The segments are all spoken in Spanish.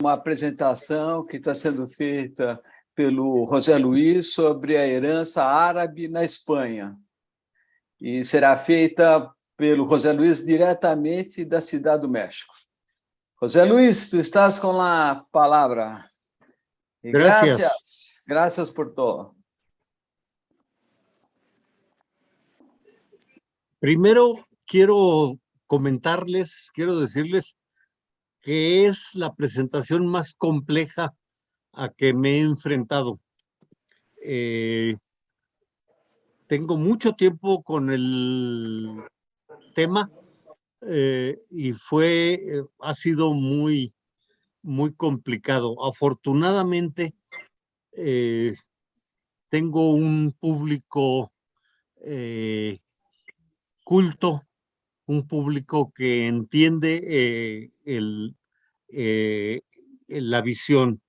uma apresentação que está sendo feita pelo José Luiz sobre a herança árabe na Espanha. E será feita pelo José Luiz diretamente da Cidade do México. José Luis, tú estás con la palabra. Y Gracias. Gracias por todo. Primero quiero decirles que es la presentación más compleja a que me he enfrentado. Tengo mucho tiempo con el tema y ha sido muy, muy complicado. Afortunadamente, tengo un público culto, un público que entiende la visión.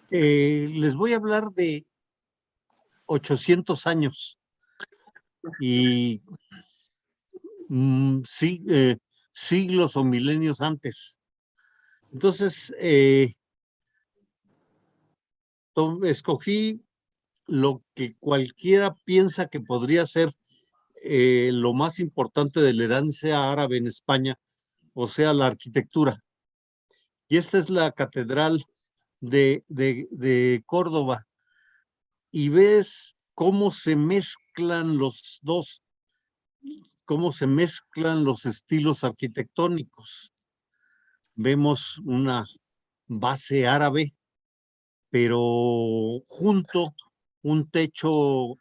Les voy a hablar de 800 años y siglos o milenios antes. Entonces, escogí lo que cualquiera piensa que podría ser lo más importante de la herencia árabe en España, o sea, la arquitectura. Y esta es la Catedral de Córdoba. Y ves cómo se mezclan los dos, cómo se mezclan los estilos arquitectónicos. Vemos una base árabe, pero junto un techo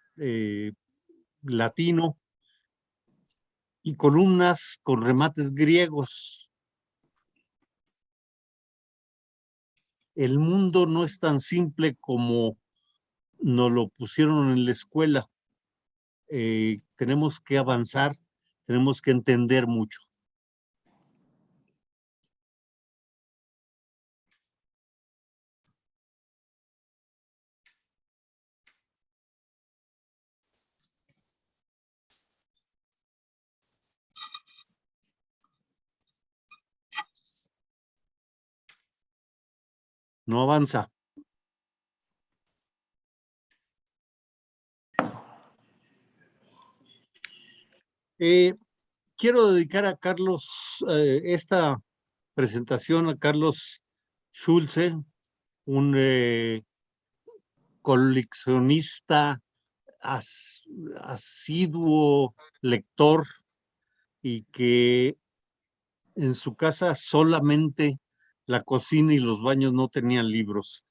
latino y columnas con remates griegos. El mundo no es tan simple como nos lo pusieron en la escuela. Tenemos que avanzar, tenemos que entender mucho. No avanza. Quiero dedicar a Carlos esta presentación a Carlos Schulze, un coleccionista asiduo, lector, y que en su casa solamente la cocina y los baños no tenían libros.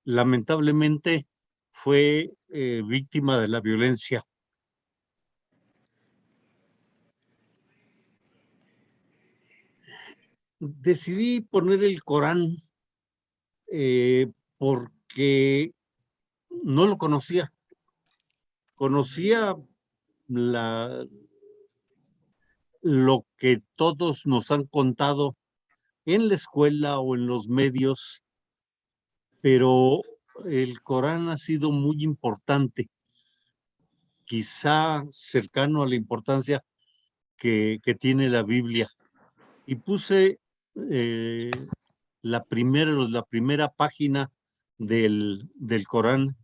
Lamentablemente fue víctima de la violencia. Decidí poner el Corán porque no lo conocía. Conocía lo que todos nos han contado en la escuela o en los medios, pero el Corán ha sido muy importante, quizá cercano a la importancia que tiene la Biblia. Y puse la primera página del Corán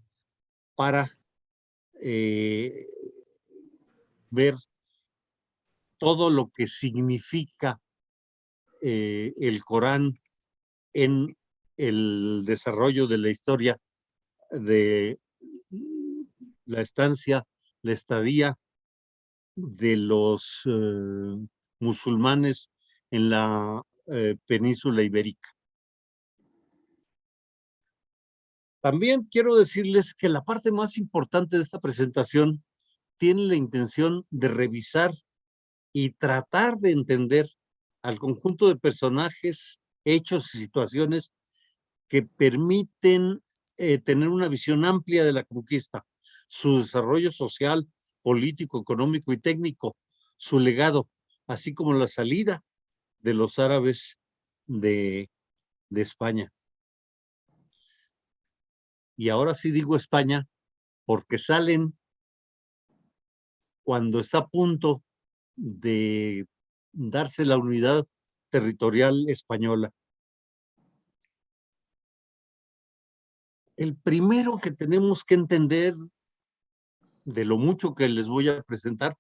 para ver todo lo que significa el Corán en el desarrollo de la historia de la estancia, la estadía de los musulmanes en la península ibérica. También quiero decirles que la parte más importante de esta presentación tiene la intención de revisar y tratar de entender al conjunto de personajes, hechos y situaciones que permiten tener una visión amplia de la conquista, su desarrollo social, político, económico y técnico, su legado, así como la salida de los árabes de España. Y ahora sí digo España porque salen cuando está a punto de darse la unidad territorial española. El primero que tenemos que entender de lo mucho que les voy a presentar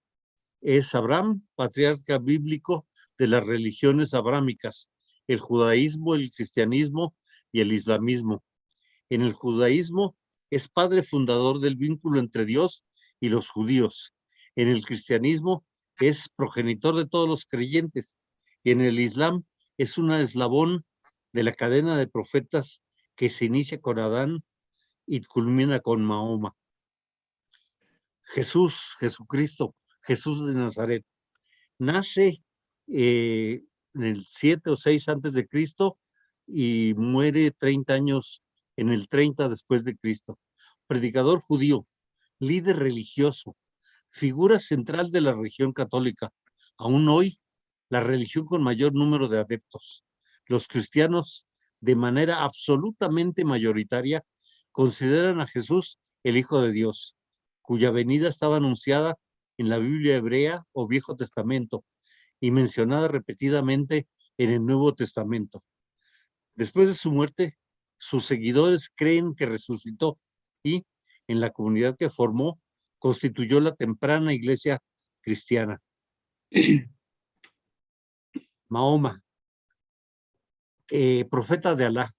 es Abraham, patriarca bíblico de las religiones abrámicas, el judaísmo, el cristianismo y el islamismo. En el judaísmo es padre fundador del vínculo entre Dios y los judíos. En el cristianismo es progenitor de todos los creyentes. Y en el islam es un eslabón de la cadena de profetas que se inicia con Adán y culmina con Mahoma. Jesucristo, Jesús de Nazaret, nace en el 7 o 6 antes de Cristo y muere 30 años en el 30 después de Cristo. Predicador judío, líder religioso, figura central de la religión católica. Aún hoy, la religión con mayor número de adeptos. Los cristianos, de manera absolutamente mayoritaria, consideran a Jesús el Hijo de Dios, cuya venida estaba anunciada en la Biblia hebrea o Viejo Testamento y mencionada repetidamente en el Nuevo Testamento. Después de su muerte, sus seguidores creen que resucitó y, en la comunidad que formó, constituyó la temprana iglesia cristiana. Mahoma, profeta de Alá,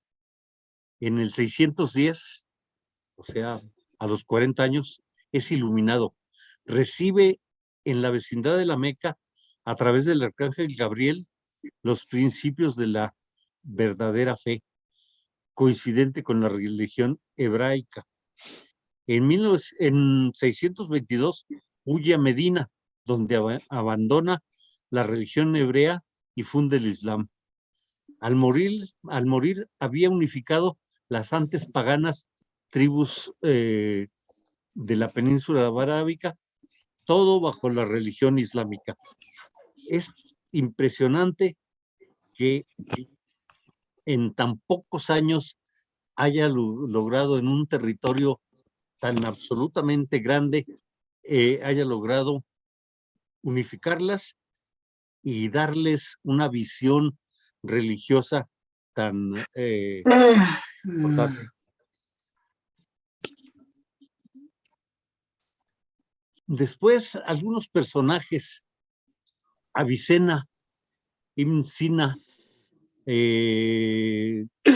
en el 610, o sea, a los 40 años, es iluminado. Recibe en la vecindad de la Meca, a través del arcángel Gabriel, los principios de la verdadera fe, coincidente con la religión hebraica. En 622 huye a Medina, donde abandona la religión hebrea y funde el Islam. Al morir había unificado las antes paganas tribus de la península arábica, todo bajo la religión islámica. Es impresionante que en tan pocos años haya logrado en un territorio tan absolutamente grande, haya logrado unificarlas y darles una visión religiosa tan importante. Después, algunos personajes, Avicena, Ibn Sina,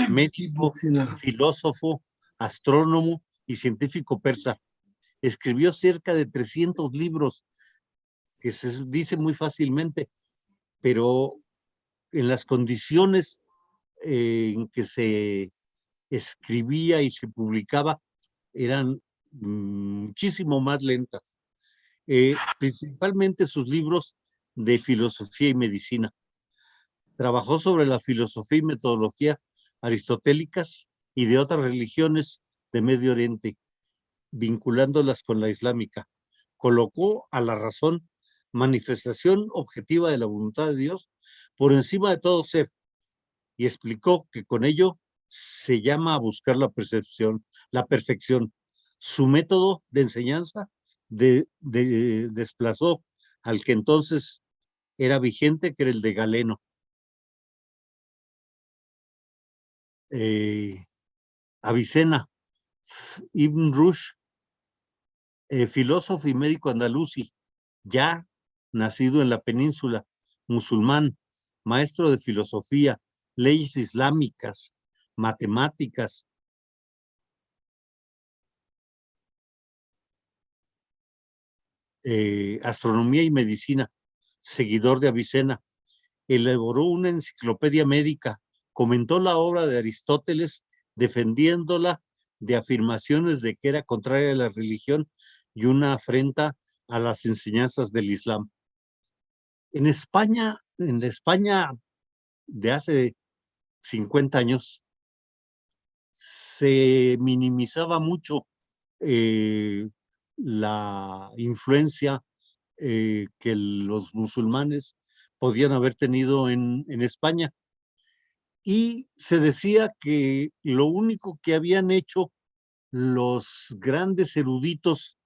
médico, filósofo, astrónomo y científico persa. Escribió cerca de 300 libros, que se dice muy fácilmente, pero en las condiciones en que se escribía y se publicaba eran muchísimo más lentas. Principalmente sus libros de filosofía y medicina. Trabajó sobre la filosofía y metodología aristotélicas y de otras religiones de Medio Oriente, vinculándolas con la islámica. Colocó a la razón, manifestación objetiva de la voluntad de Dios, por encima de todo ser, y explicó que con ello se llama a buscar la perfección. Su método de enseñanza desplazó al que entonces era vigente, que era el de Galeno. Avicena, Ibn Rushd, filósofo y médico andaluzí, ya nacido en la península, musulmán, maestro de filosofía, leyes islámicas, matemáticas, astronomía y medicina, seguidor de Avicena. Elaboró una enciclopedia médica, comentó la obra de Aristóteles, defendiéndola de afirmaciones de que era contraria a la religión y una afrenta a las enseñanzas del Islam. En la España de hace 50 años, se minimizaba mucho la influencia que los musulmanes podían haber tenido en España. Y se decía que lo único que habían hecho los grandes eruditos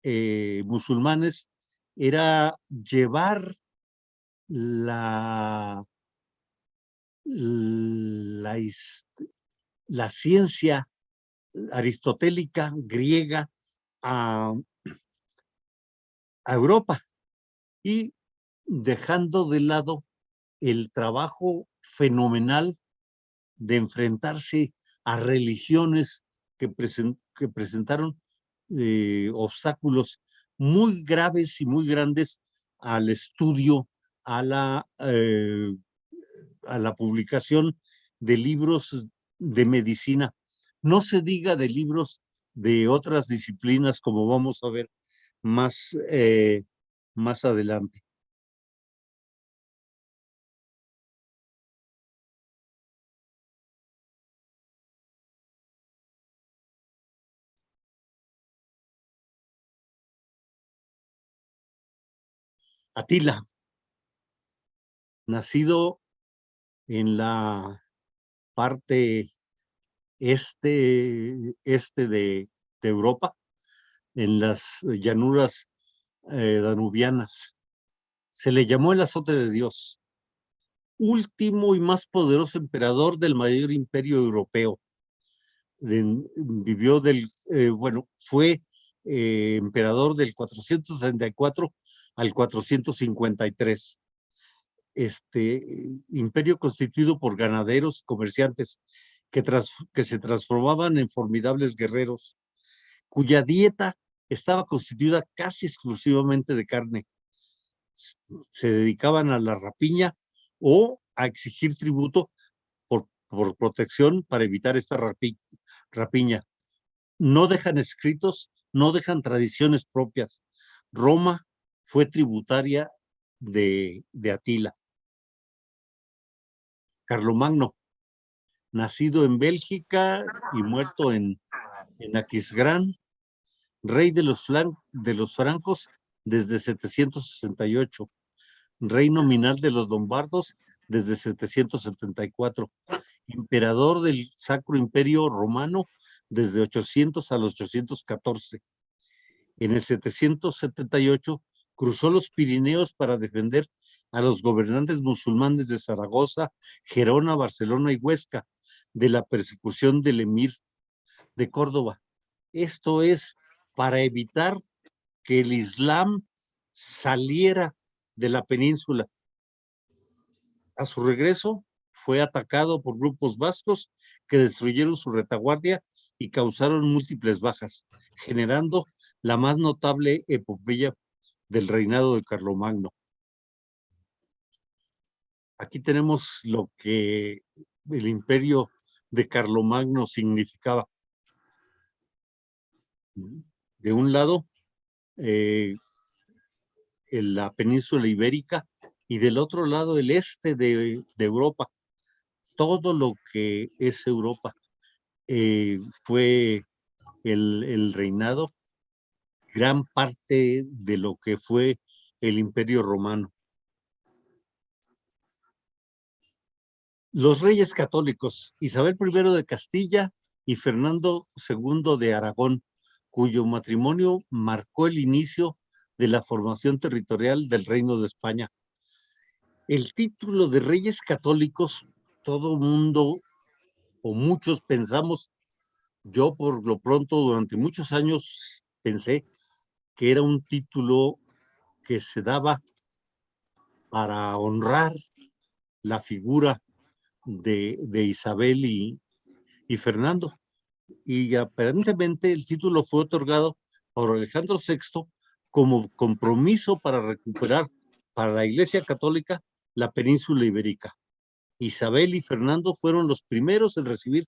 musulmanes era llevar la la ciencia aristotélica griega a Europa y dejando de lado el trabajo fenomenal de enfrentarse a religiones que presentaron obstáculos muy graves y muy grandes al estudio, a la publicación de libros de medicina. No se diga de libros de otras disciplinas, como vamos a ver más adelante. Atila, nacido en la parte este de Europa, en las llanuras danubianas. Se le llamó el azote de Dios, último y más poderoso emperador del mayor imperio europeo. Vivió fue emperador del 434 al 453. Imperio constituido por ganaderos y comerciantes que se transformaban en formidables guerreros, cuya dieta estaba constituida casi exclusivamente de carne. Se dedicaban a la rapiña o a exigir tributo por protección para evitar esta rapiña. No dejan escritos, no dejan tradiciones propias. Roma fue tributaria de Atila. Carlomagno, nacido en Bélgica y muerto en Aquisgrán, rey de los francos desde 768, rey nominal de los lombardos desde 774, emperador del Sacro Imperio Romano desde 800 al 814. En el 778 cruzó los Pirineos para defender a los gobernantes musulmanes de Zaragoza, Gerona, Barcelona y Huesca de la persecución del emir de Córdoba. Esto es para evitar que el Islam saliera de la península. A su regreso, fue atacado por grupos vascos que destruyeron su retaguardia y causaron múltiples bajas, generando la más notable epopeya del reinado de Carlomagno. Aquí tenemos lo que el imperio de Carlomagno significaba. De un lado, la península ibérica, y del otro lado el este de Europa. Todo lo que es Europa fue el reinado, gran parte de lo que fue el Imperio Romano. Los reyes católicos, Isabel I de Castilla y Fernando II de Aragón, cuyo matrimonio marcó el inicio de la formación territorial del Reino de España. El título de reyes católicos, todo mundo o muchos pensamos, yo por lo pronto durante muchos años pensé que era un título que se daba para honrar la figura de Isabel y Fernando. Y aparentemente el título fue otorgado por Alejandro VI como compromiso para recuperar para la Iglesia Católica la península ibérica. Isabel y Fernando fueron los primeros en recibir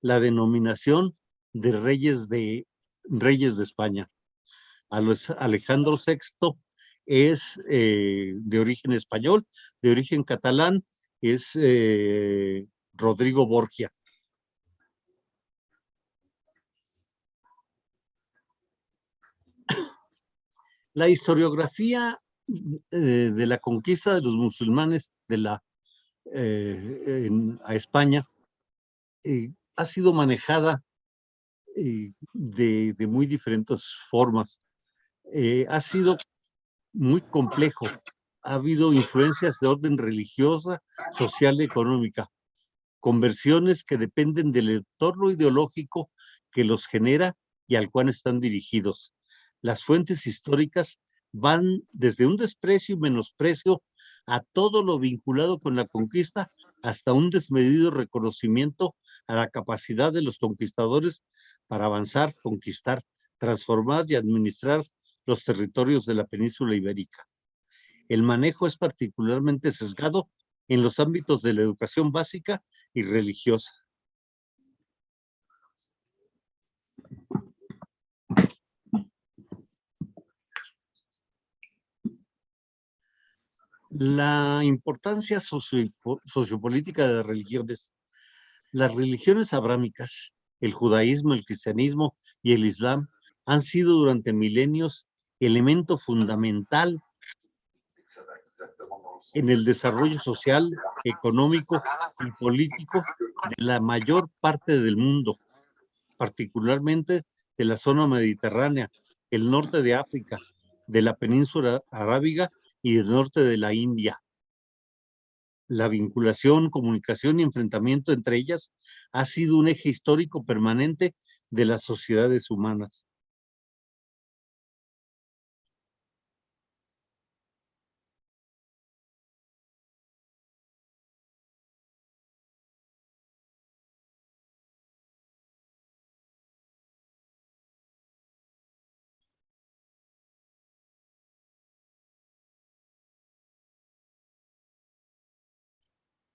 la denominación de reyes de España. Alejandro VI es de origen español, de origen catalán, es Rodrigo Borgia. La historiografía de la conquista de los musulmanes a España ha sido manejada de muy diferentes formas. Ha sido muy complejo. Ha habido influencias de orden religiosa, social y económica. conversiones que dependen del entorno ideológico que los genera y al cual están dirigidos. Las fuentes históricas van desde un desprecio y menosprecio a todo lo vinculado con la conquista hasta un desmedido reconocimiento a la capacidad de los conquistadores para avanzar, conquistar, transformar y administrar los territorios de la península ibérica. El manejo es particularmente sesgado en los ámbitos de la educación básica y religiosa. La importancia sociopolítica de las religiones. Las religiones abrámicas, el judaísmo, el cristianismo y el islam han sido durante milenios elemento fundamental en el desarrollo social, económico y político de la mayor parte del mundo, particularmente de la zona mediterránea, el norte de África, de la península arábiga y del norte de la India. La vinculación, comunicación y enfrentamiento entre ellas ha sido un eje histórico permanente de las sociedades humanas.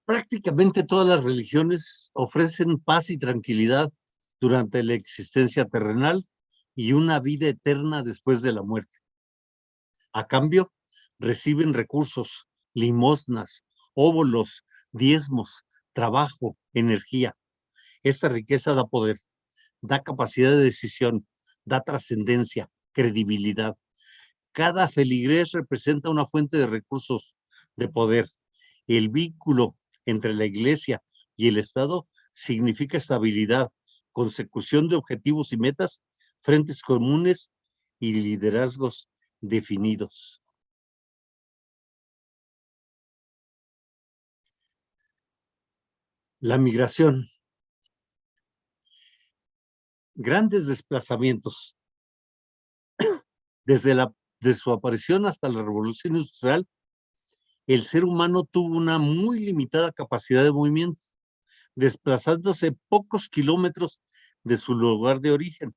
Prácticamente todas las religiones ofrecen paz y tranquilidad durante la existencia terrenal y una vida eterna después de la muerte. A cambio, reciben recursos, limosnas, óbolos, diezmos, trabajo, energía. Esta riqueza da poder, da capacidad de decisión, da trascendencia, credibilidad. Cada feligrés representa una fuente de recursos, de poder. El vínculo entre la Iglesia y el Estado significa estabilidad, consecución de objetivos y metas, frentes comunes y liderazgos definidos. La migración. Grandes desplazamientos. Desde su aparición hasta la Revolución Industrial, el ser humano tuvo una muy limitada capacidad de movimiento, desplazándose pocos kilómetros de su lugar de origen.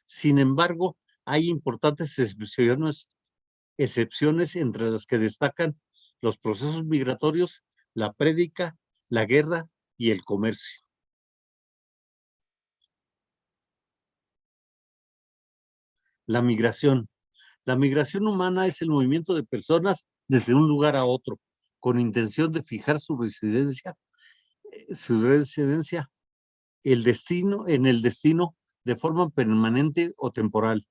Sin embargo, hay importantes excepciones entre las que destacan los procesos migratorios, la prédica, la guerra y el comercio. La migración. La migración humana es el movimiento de personas desde un lugar a otro, con intención de fijar su residencia, en el destino de forma permanente o temporal.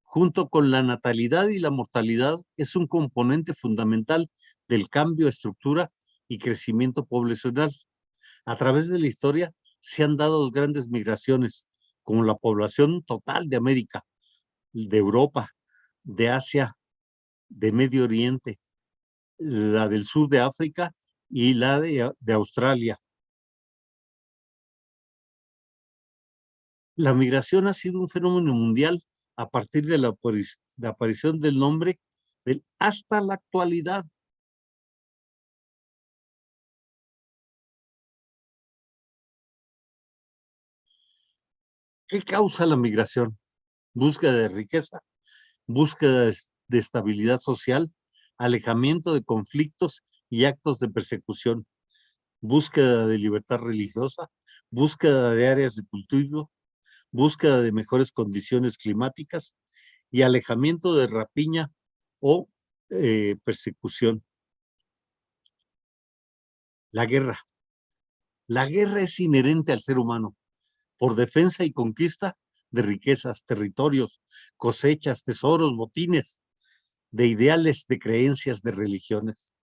Junto con la natalidad y la mortalidad, es un componente fundamental del cambio de estructura y crecimiento poblacional. A través de la historia se han dado grandes migraciones, como la población total de América, de Europa, de Asia, de Medio Oriente, la del sur de África y la de Australia. La migración ha sido un fenómeno mundial a partir de la aparición del nombre hasta la actualidad. ¿Qué causa la migración? Búsqueda de riqueza, búsqueda de estabilidad social, alejamiento de conflictos y actos de persecución, búsqueda de libertad religiosa, búsqueda de áreas de cultivo, búsqueda de mejores condiciones climáticas y alejamiento de rapiña o persecución. La guerra. La guerra es inherente al ser humano, por defensa y conquista de riquezas, territorios, cosechas, tesoros, botines, de ideales, de creencias, de religiones,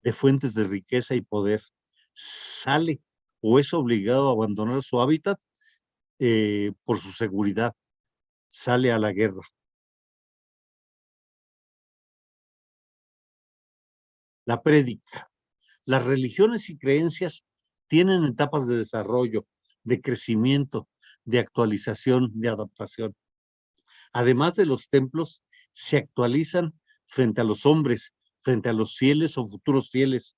de fuentes de riqueza y poder. Sale o es obligado a abandonar su hábitat por su seguridad. Sale a la guerra. La prédica. Las religiones y creencias tienen etapas de desarrollo, de crecimiento, de actualización, de adaptación. Además de los templos, se actualizan frente a los hombres, frente a los fieles o futuros fieles.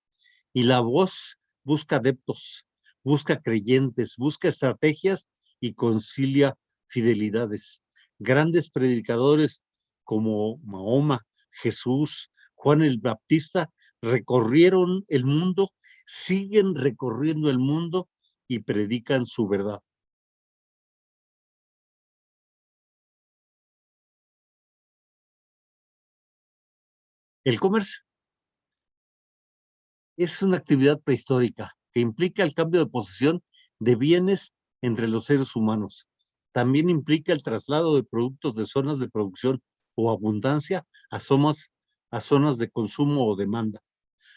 Y la voz busca adeptos, busca creyentes, busca estrategias y concilia fidelidades. Grandes predicadores como Mahoma, Jesús, Juan el Baptista recorrieron el mundo, siguen recorriendo el mundo y predican su verdad. El comercio es una actividad prehistórica que implica el cambio de posesión de bienes entre los seres humanos. También implica el traslado de productos de zonas de producción o abundancia a zonas de consumo o demanda.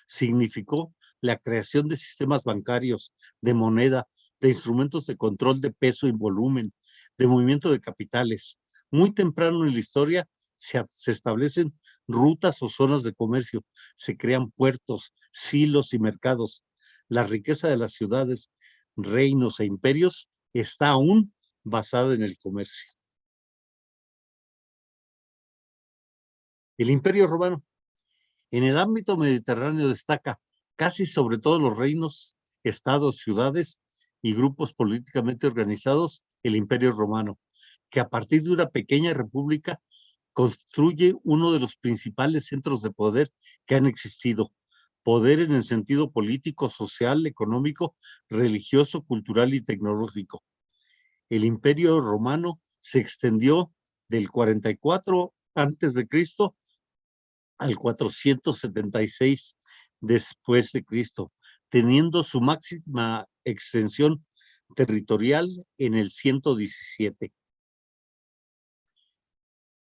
Significó la creación de sistemas bancarios, de moneda, de instrumentos de control de peso y volumen, de movimiento de capitales. Muy temprano en la historia se establecen rutas o zonas de comercio, se crean puertos, silos y mercados. La riqueza de las ciudades, reinos e imperios está aún basada en el comercio. El Imperio Romano. En el ámbito mediterráneo destaca casi sobre todos los reinos, estados, ciudades y grupos políticamente organizados el Imperio Romano, que a partir de una pequeña república construye uno de los principales centros de poder que han existido. Poder en el sentido político, social, económico, religioso, cultural y tecnológico. El Imperio Romano se extendió del 44 antes de Cristo al 476 después de Cristo, teniendo su máxima extensión territorial en el 117.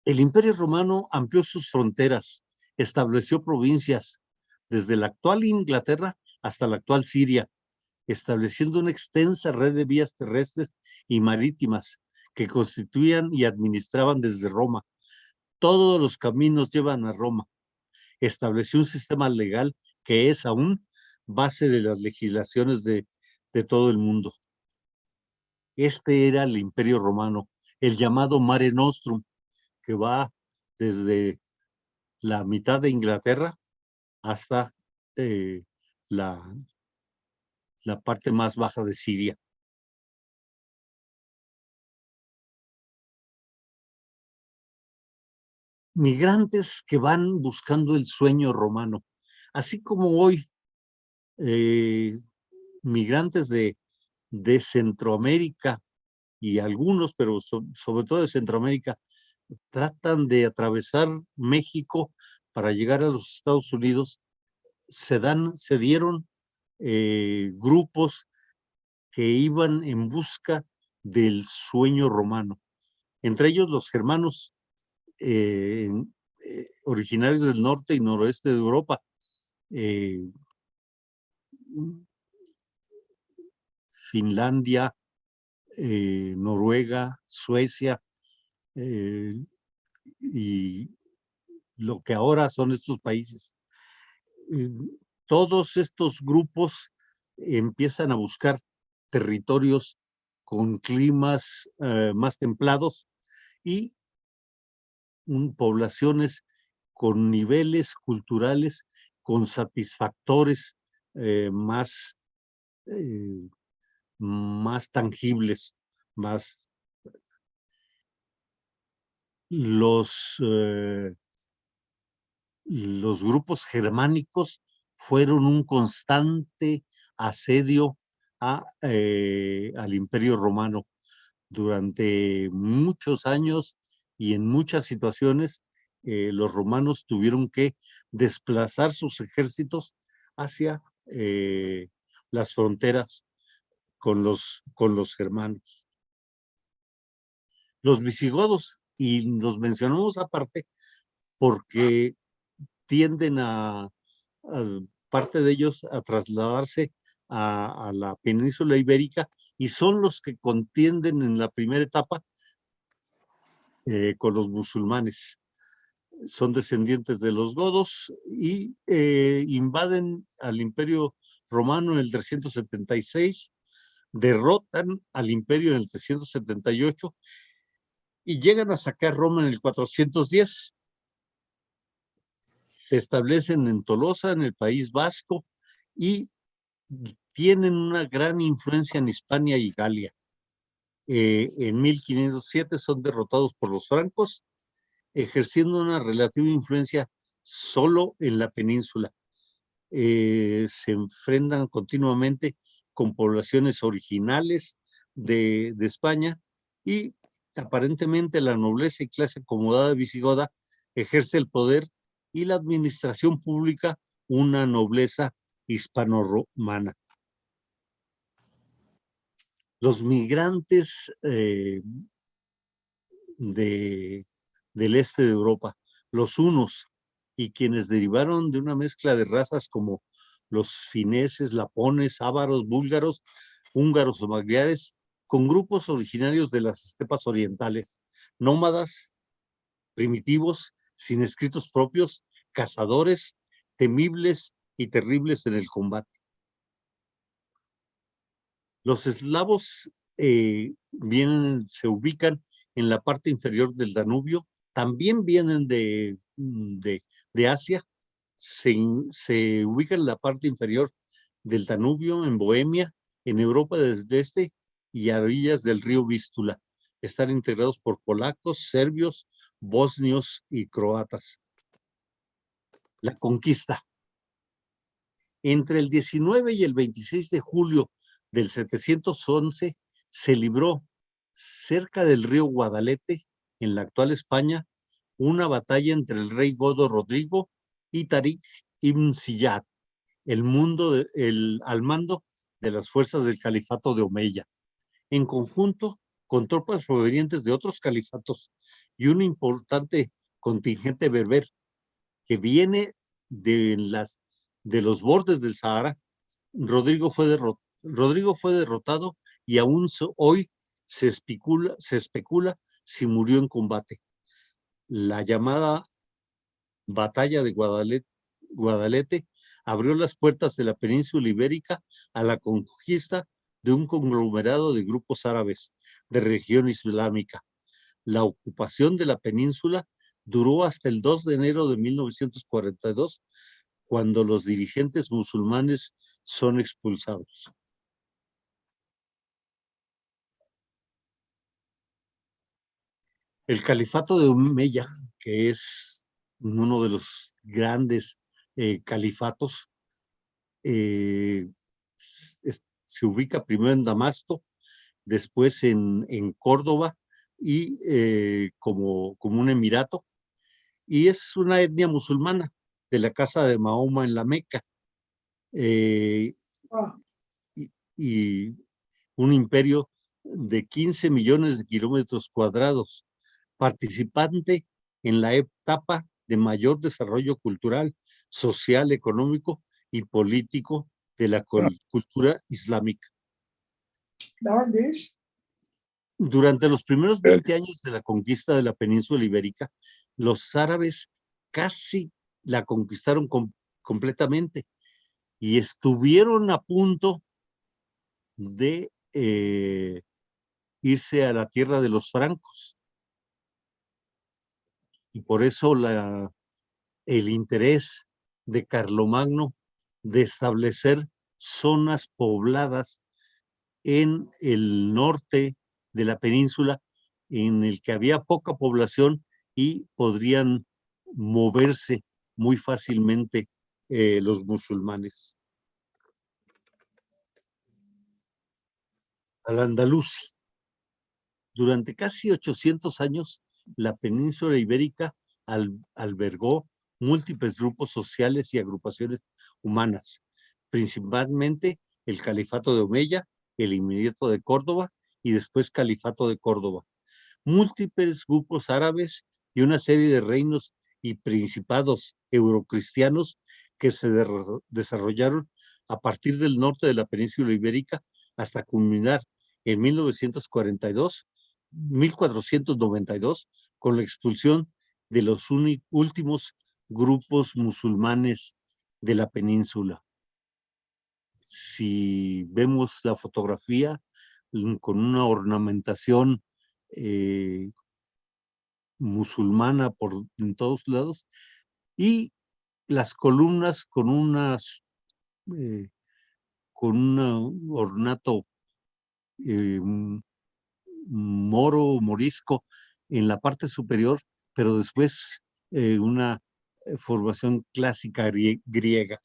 El Imperio Romano amplió sus fronteras, estableció provincias desde la actual Inglaterra hasta la actual Siria, estableciendo una extensa red de vías terrestres y marítimas que constituían y administraban desde Roma. Todos los caminos llevan a Roma. Estableció un sistema legal que es aún base de las legislaciones de todo el mundo. Este era el Imperio Romano, el llamado Mare Nostrum, que va desde la mitad de Inglaterra hasta la parte más baja de Siria. Migrantes que van buscando el sueño romano, así como hoy migrantes de Centroamérica y algunos, pero sobre todo de Centroamérica, tratan de atravesar México para llegar a los Estados Unidos. Se dieron grupos que iban en busca del sueño romano, entre ellos los germanos originarios del norte y noroeste de Europa, Finlandia, Noruega, Suecia, y lo que ahora son estos países. Todos estos grupos empiezan a buscar territorios con climas más templados y poblaciones con niveles culturales, con satisfactores más tangibles, los grupos germánicos fueron un constante asedio al Imperio Romano durante muchos años, y en muchas situaciones los romanos tuvieron que desplazar sus ejércitos hacia las fronteras con los germanos. Los visigodos, y los mencionamos aparte porque tienden parte de ellos a trasladarse a la península ibérica, y son los que contienden en la primera etapa con los musulmanes. Son descendientes de los godos y invaden al Imperio romano en el 376, derrotan al imperio en el 378 y llegan a sacar Roma en el 410. Se establecen en Tolosa, en el País Vasco, y tienen una gran influencia en Hispania y Galia. En 1507 son derrotados por los francos, ejerciendo una relativa influencia solo en la península. Se enfrentan continuamente con poblaciones originales de España, y aparentemente la nobleza y clase acomodada visigoda ejerce el poder, y la administración pública una nobleza hispano-romana. Los migrantes del este de Europa, los hunos, y quienes derivaron de una mezcla de razas como los fineses, lapones, ávaros, búlgaros, húngaros o magyares, con grupos originarios de las estepas orientales, nómadas, primitivos, sin escritos propios, cazadores, temibles y terribles en el combate. Los eslavos se ubican en la parte inferior del Danubio, también vienen de Asia, se ubican en la parte inferior del Danubio, en Bohemia, en Europa desde este y a orillas del río Vístula. Están integrados por polacos, serbios, bosnios y croatas. La conquista. Entre el 19 y el 26 de julio del 711 se libró cerca del río Guadalete, en la actual España, una batalla entre el rey godo Rodrigo y Tariq ibn Ziyad, al mando de las fuerzas del califato de Omeya, en conjunto con tropas provenientes de otros califatos y un importante contingente berber que viene de los bordes del Sahara. Rodrigo fue derrotado y aún hoy se especula si murió en combate. La llamada Batalla de Guadalete abrió las puertas de la península ibérica a la conquista de un conglomerado de grupos árabes de religión islámica. La ocupación de la península duró hasta el 2 de enero de 1942, cuando los dirigentes musulmanes son expulsados. El califato de Omeya, que es uno de los grandes califatos, se ubica primero en Damasco, después en Córdoba, y como un emirato, y es una etnia musulmana de la casa de Mahoma en la Meca, y un imperio de 15 millones de kilómetros cuadrados, participante en la etapa de mayor desarrollo cultural, social, económico y político de la cultura islámica. Durante los primeros 20 años de la conquista de la península ibérica, los árabes casi la conquistaron completamente y estuvieron a punto de irse a la tierra de los francos. Y por eso el interés de Carlomagno de establecer zonas pobladas en el norte de la península, en el que había poca población y podrían moverse muy fácilmente los musulmanes. Al-Andalusi. Durante casi 800 años, la península ibérica albergó múltiples grupos sociales y agrupaciones humanas, principalmente el Califato de Omeya, el Emirato de Córdoba y después Califato de Córdoba, múltiples grupos árabes y una serie de reinos y principados eurocristianos que se desarrollaron a partir del norte de la península ibérica hasta culminar en 1492 con la expulsión de los últimos grupos musulmanes de la península. Si vemos la fotografía con una ornamentación musulmana en todos lados, y las columnas con un ornato morisco en la parte superior, pero después una formación clásica griega.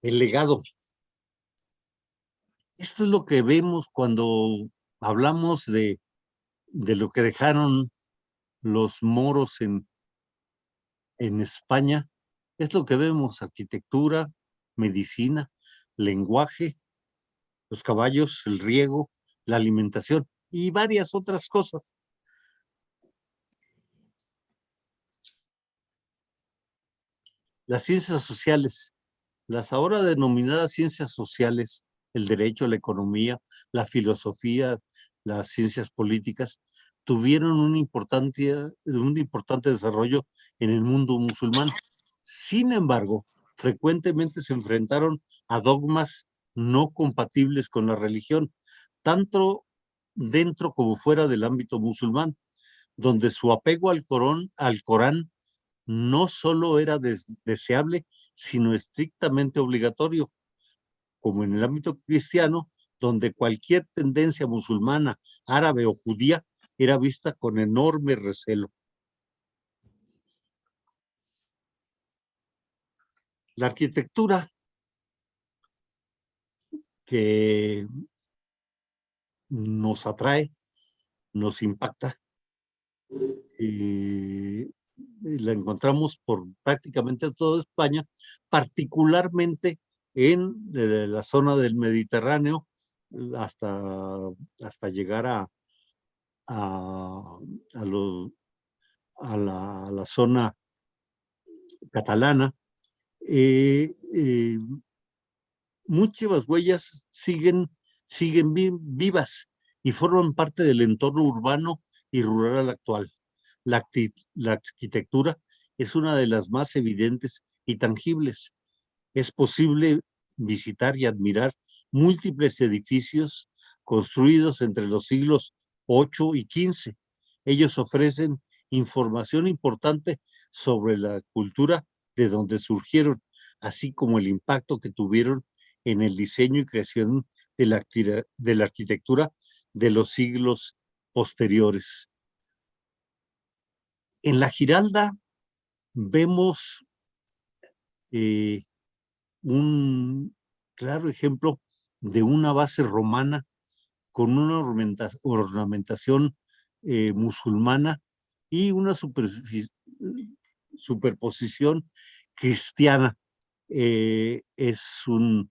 El legado. Esto es lo que vemos cuando hablamos de lo que dejaron los moros en España. Es lo que vemos: arquitectura, medicina, lenguaje, los caballos, el riego, la alimentación y varias otras cosas. Las ciencias sociales, las ahora denominadas ciencias sociales, el derecho, la economía, la filosofía, las ciencias políticas, tuvieron un importante desarrollo en el mundo musulmán. Sin embargo, frecuentemente se enfrentaron a dogmas no compatibles con la religión, tanto dentro como fuera del ámbito musulmán, donde su apego al Corán no solo era deseable, sino estrictamente obligatorio, como en el ámbito cristiano, donde cualquier tendencia musulmana, árabe o judía era vista con enorme recelo. La arquitectura, que nos atrae, nos impacta, y la encontramos por prácticamente toda España, particularmente en la zona del Mediterráneo, hasta llegar a, la zona catalana. Muchas huellas siguen vivas y forman parte del entorno urbano y rural actual. La arquitectura es una de las más evidentes y tangibles. Es posible visitar y admirar múltiples edificios construidos entre los siglos 8 y 15. Ellos ofrecen información importante sobre la cultura de donde surgieron, así como el impacto que tuvieron en el diseño y creación de la arquitectura de los siglos posteriores. En la Giralda vemos un claro ejemplo de una base romana con una ornamentación musulmana y una superposición cristiana. Es uno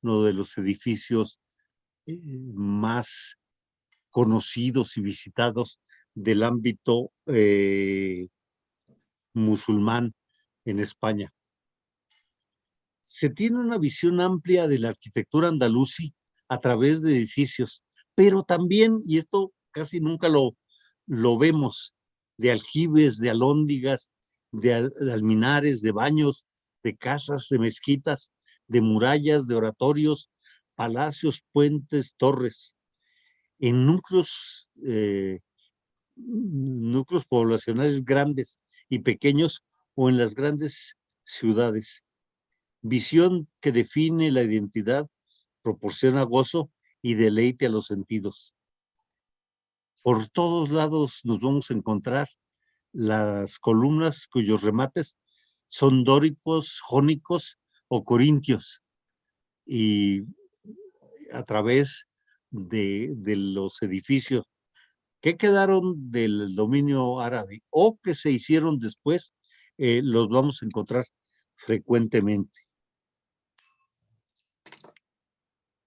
de los edificios más conocidos y visitados del ámbito musulmán en España. Se tiene una visión amplia de la arquitectura andalusí a través de edificios, pero también, y esto casi nunca lo vemos, de aljibes, de alhóndigas, de alminares, de baños, de casas, de mezquitas, de murallas, de oratorios, palacios, puentes, torres, en núcleos poblacionales grandes y pequeños o en las grandes ciudades. Visión que define la identidad, proporciona gozo y deleite a los sentidos. Por todos lados nos vamos a encontrar las columnas cuyos remates son dóricos, jónicos o corintios, y a través de los edificios que quedaron del dominio árabe o que se hicieron después, los vamos a encontrar frecuentemente.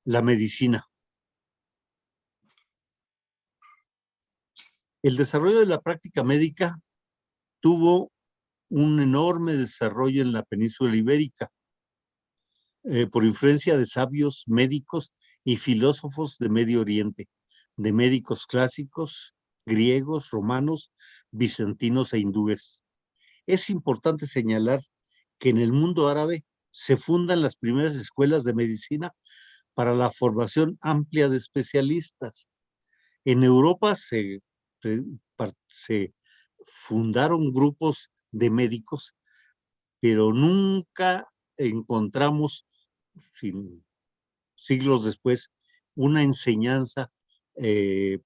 La medicina. El desarrollo de la práctica médica tuvo un enorme desarrollo en la península ibérica, por influencia de sabios médicos y filósofos de Medio Oriente, de médicos clásicos, griegos, romanos, bizantinos e hindúes. Es importante señalar que en el mundo árabe se fundan las primeras escuelas de medicina para la formación amplia de especialistas. En Europa se fundaron grupos de médicos, pero nunca encontramos, siglos después, una enseñanza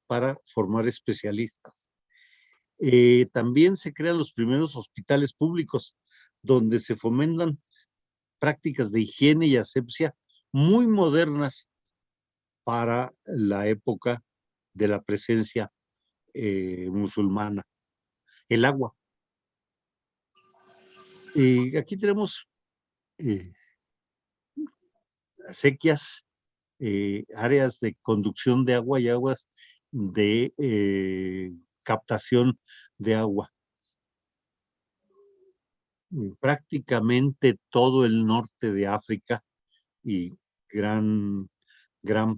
para formar especialistas. También se crean los primeros hospitales públicos, donde se fomentan prácticas de higiene y asepsia muy modernas para la época de la presencia musulmana. El agua. Aquí tenemos acequias, áreas de conducción de agua y aguas de captación de agua. Prácticamente todo el norte de África y gran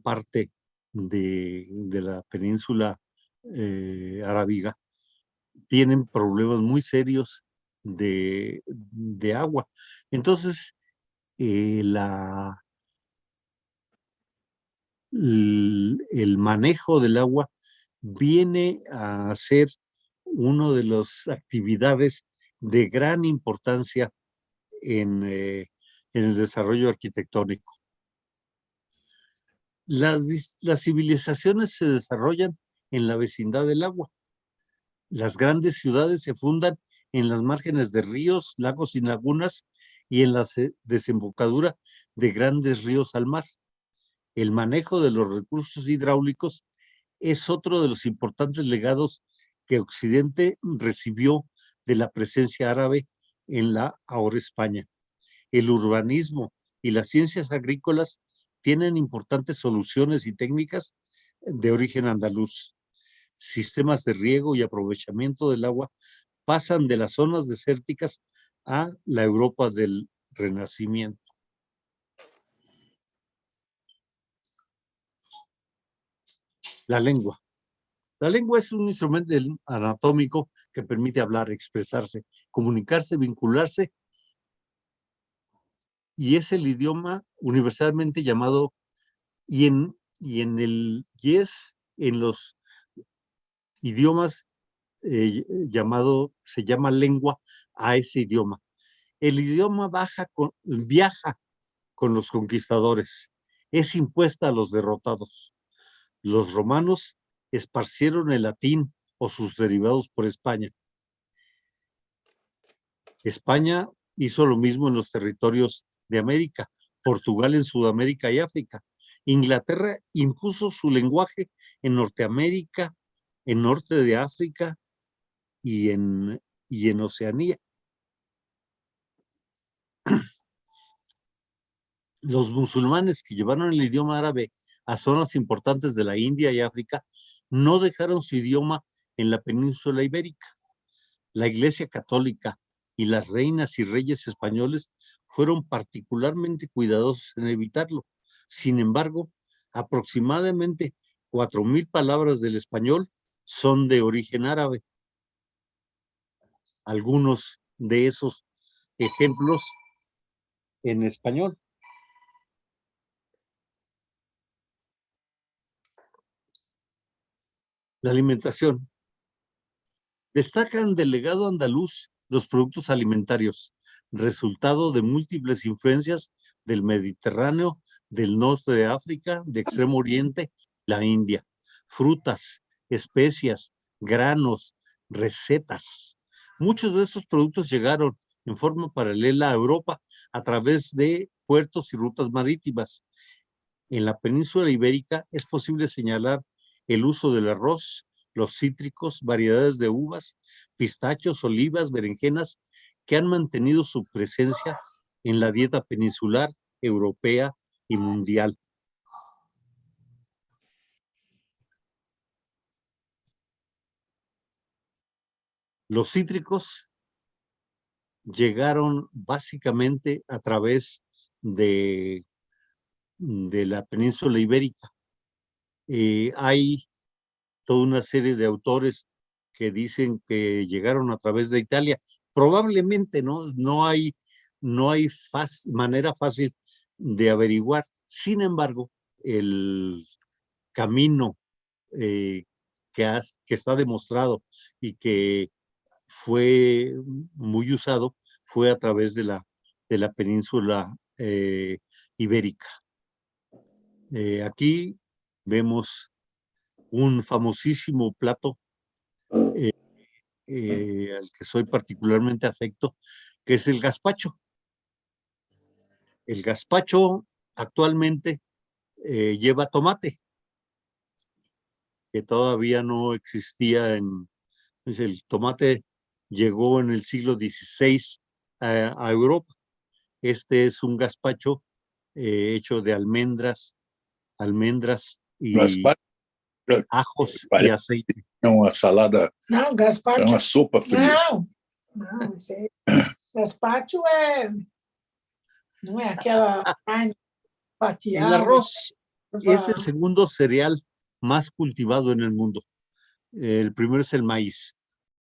parte de la península arábiga tienen problemas muy serios de agua. Entonces, el manejo del agua viene a ser una de las actividades de gran importancia en el desarrollo arquitectónico. Las civilizaciones se desarrollan en la vecindad del agua. Las grandes ciudades se fundan en las márgenes de ríos, lagos y lagunas y en la desembocadura de grandes ríos al mar. El manejo de los recursos hidráulicos es otro de los importantes legados que Occidente recibió de la presencia árabe en la ahora España. El urbanismo y las ciencias agrícolas tienen importantes soluciones y técnicas de origen andaluz. Sistemas de riego y aprovechamiento del agua pasan de las zonas desérticas a la Europa del Renacimiento. La lengua. La lengua es un instrumento anatómico que permite hablar, expresarse, comunicarse, vincularse, y es el idioma universalmente llamado, y es en los idiomas se llama lengua a ese idioma. El idioma viaja con los conquistadores, es impuesta a los derrotados. Los romanos esparcieron el latín o sus derivados por España. España hizo lo mismo en los territorios de América, Portugal en Sudamérica y África. Inglaterra impuso su lenguaje en Norteamérica, en norte de África y en Oceanía. Los musulmanes que llevaron el idioma árabe a zonas importantes de la India y África no dejaron su idioma en la península ibérica. La Iglesia Católica y las reinas y reyes españoles fueron particularmente cuidadosos en evitarlo. Sin embargo, aproximadamente 4,000 palabras del español son de origen árabe. Algunos de esos ejemplos en español. La alimentación. Destacan del legado andaluz los productos alimentarios, resultado de múltiples influencias del Mediterráneo, del norte de África, de Extremo Oriente, la India. Frutas, especias, granos, recetas. Muchos de estos productos llegaron en forma paralela a Europa a través de puertos y rutas marítimas. En la península ibérica es posible señalar el uso del arroz, los cítricos, variedades de uvas, pistachos, olivas, berenjenas, que han mantenido su presencia en la dieta peninsular, europea y mundial. Los cítricos llegaron básicamente a través de la península ibérica. Hay toda una serie de autores que dicen que llegaron a través de Italia, Probablemente no hay manera fácil de averiguar. Sin embargo, el camino que está demostrado y que fue muy usado fue a través de la península ibérica. Aquí vemos un famosísimo plato al que soy particularmente afecto, que es el gazpacho. El gazpacho actualmente lleva tomate, que todavía no existía pues el tomate llegó en el siglo XVI a Europa. Este es un gazpacho hecho de almendras y Gazpacho ajos y aceite. é uma salada, Não, gazpacho. é uma sopa fria. Não, isso aí. Gazpacho não é aquela carne fatiada. El arroz es el segundo cereal más cultivado en el mundo. El primero es el maíz.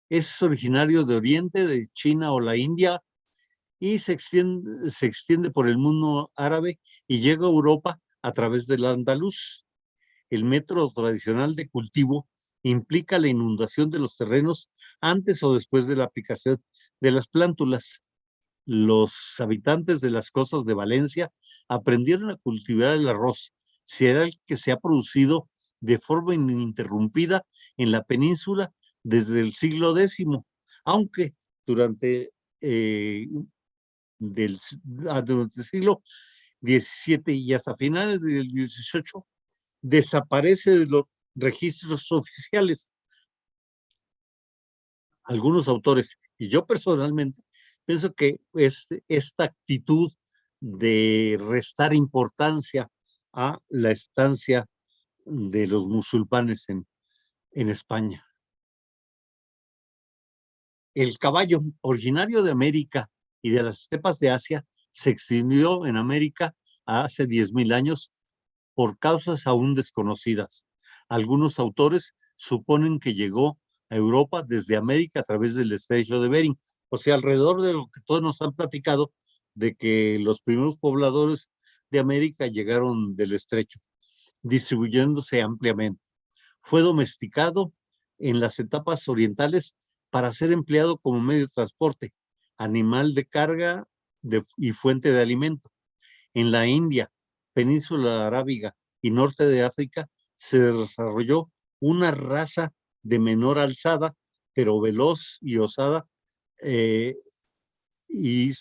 Es originario de Oriente, de China o la India, y se extiende por el mundo árabe y llega a Europa a través del andaluz. El método tradicional de cultivo implica la inundación de los terrenos antes o después de la aplicación de las plántulas. Los habitantes de las costas de Valencia aprendieron a cultivar el arroz, cereal que se ha producido de forma ininterrumpida en la península desde el siglo X, aunque durante el siglo XVII y hasta finales del XVIII desaparece de los registros oficiales. Algunos autores, y yo personalmente, pienso que esta actitud de restar importancia a la estancia de los musulmanes en España. El caballo, originario de América y de las estepas de Asia, se extinguió en América hace 10,000 años por causas aún desconocidas. Algunos autores suponen que llegó a Europa desde América a través del estrecho de Bering, o sea, alrededor de lo que todos nos han platicado, de que los primeros pobladores de América llegaron del estrecho, distribuyéndose ampliamente. Fue domesticado en las etapas orientales para ser empleado como medio de transporte, animal de carga y fuente de alimento. En la India, península arábiga y norte de África se desarrolló una raza de menor alzada, pero veloz y osada, y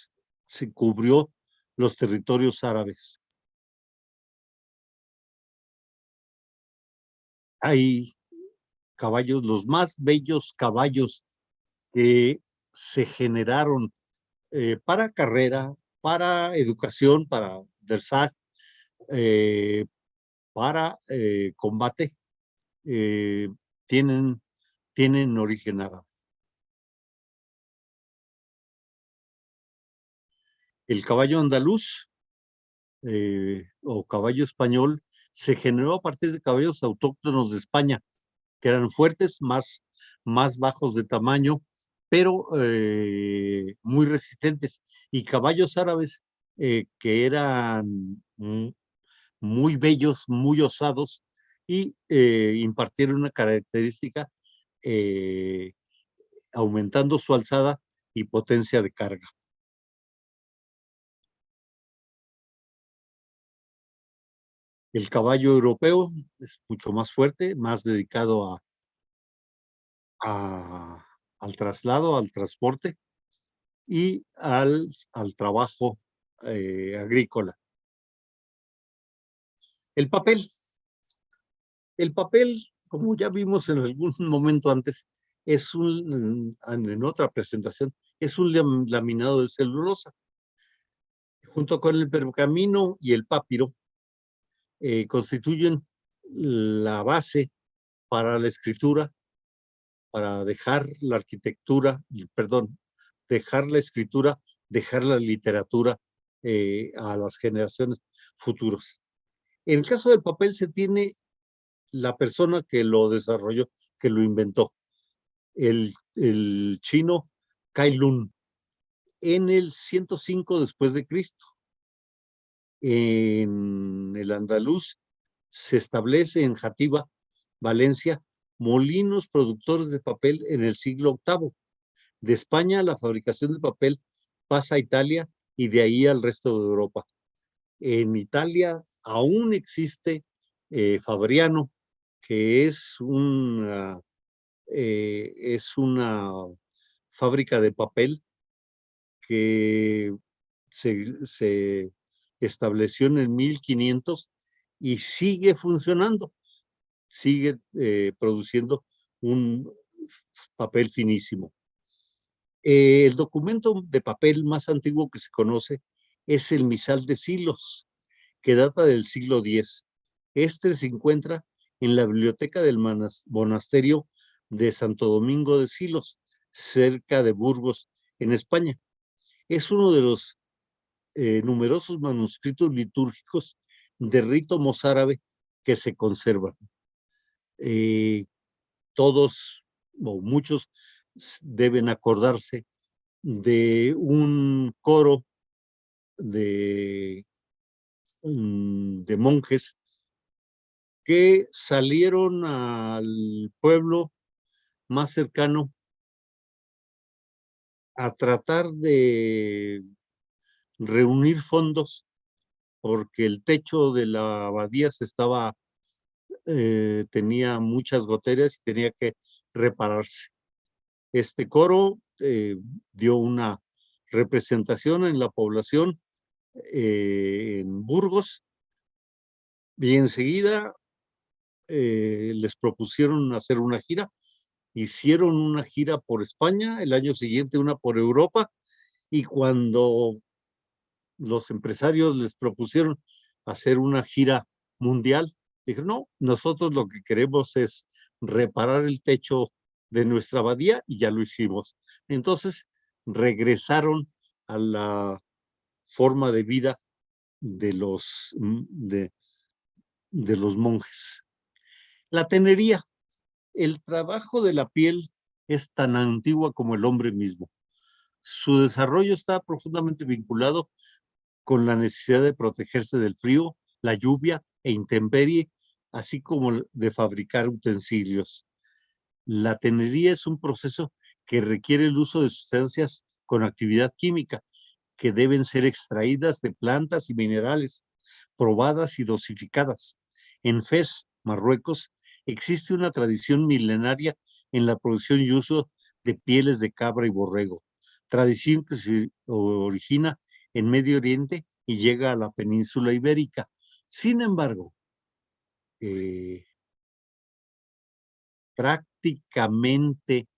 se cubrió los territorios árabes. Hay caballos, los más bellos caballos que se generaron para carrera, para educación, para dressage, para combate, tienen origen árabe. El caballo andaluz o caballo español se generó a partir de caballos autóctonos de España, que eran fuertes, más bajos de tamaño, pero muy resistentes, y caballos árabes que eran muy bellos, muy osados, y impartieron una característica aumentando su alzada y potencia de carga. El caballo europeo es mucho más fuerte, más dedicado al traslado, al transporte y al trabajo agrícola. El papel, como ya vimos en algún momento antes, en otra presentación, es un laminado de celulosa. Junto con el pergamino y el papiro, constituyen la base para la escritura, para dejar la arquitectura, dejar la escritura, dejar la literatura a las generaciones futuras. En el caso del papel se tiene la persona que lo desarrolló, que lo inventó, el chino Kai Lun. en el 105 después de Cristo. En el andaluz se establece en Játiva, Valencia, molinos productores de papel en el siglo VIII. De España, la fabricación de papel pasa a Italia y de ahí al resto de Europa. En Italia aún existe Fabriano, que es una fábrica de papel que se estableció en el 1500 y sigue funcionando, sigue produciendo un papel finísimo. El documento de papel más antiguo que se conoce es el Misal de Silos, que data del siglo X. Este se encuentra en la biblioteca del monasterio de Santo Domingo de Silos, cerca de Burgos, en España. Es uno de los numerosos manuscritos litúrgicos de rito mozárabe que se conservan. Todos o muchos deben acordarse de un coro de monjes que salieron al pueblo más cercano a tratar de reunir fondos porque el techo de la abadía tenía muchas goteras y tenía que repararse. Este coro dio una representación en la población en Burgos y enseguida les propusieron hacer una gira. Hicieron una gira por España, el año siguiente una por Europa, y cuando los empresarios les propusieron hacer una gira mundial, dijeron, no, nosotros lo que queremos es reparar el techo de nuestra abadía y ya lo hicimos. Entonces regresaron a la forma de vida de los monjes. La tenería. El trabajo de la piel es tan antigua como el hombre mismo. Su desarrollo está profundamente vinculado con la necesidad de protegerse del frío, la lluvia e intemperie, así como de fabricar utensilios. La tenería es un proceso que requiere el uso de sustancias con actividad química, que deben ser extraídas de plantas y minerales, probadas y dosificadas. En Fez, Marruecos, existe una tradición milenaria en la producción y uso de pieles de cabra y borrego, tradición que se origina en Medio Oriente y llega a la península ibérica. Sin embargo, prácticamente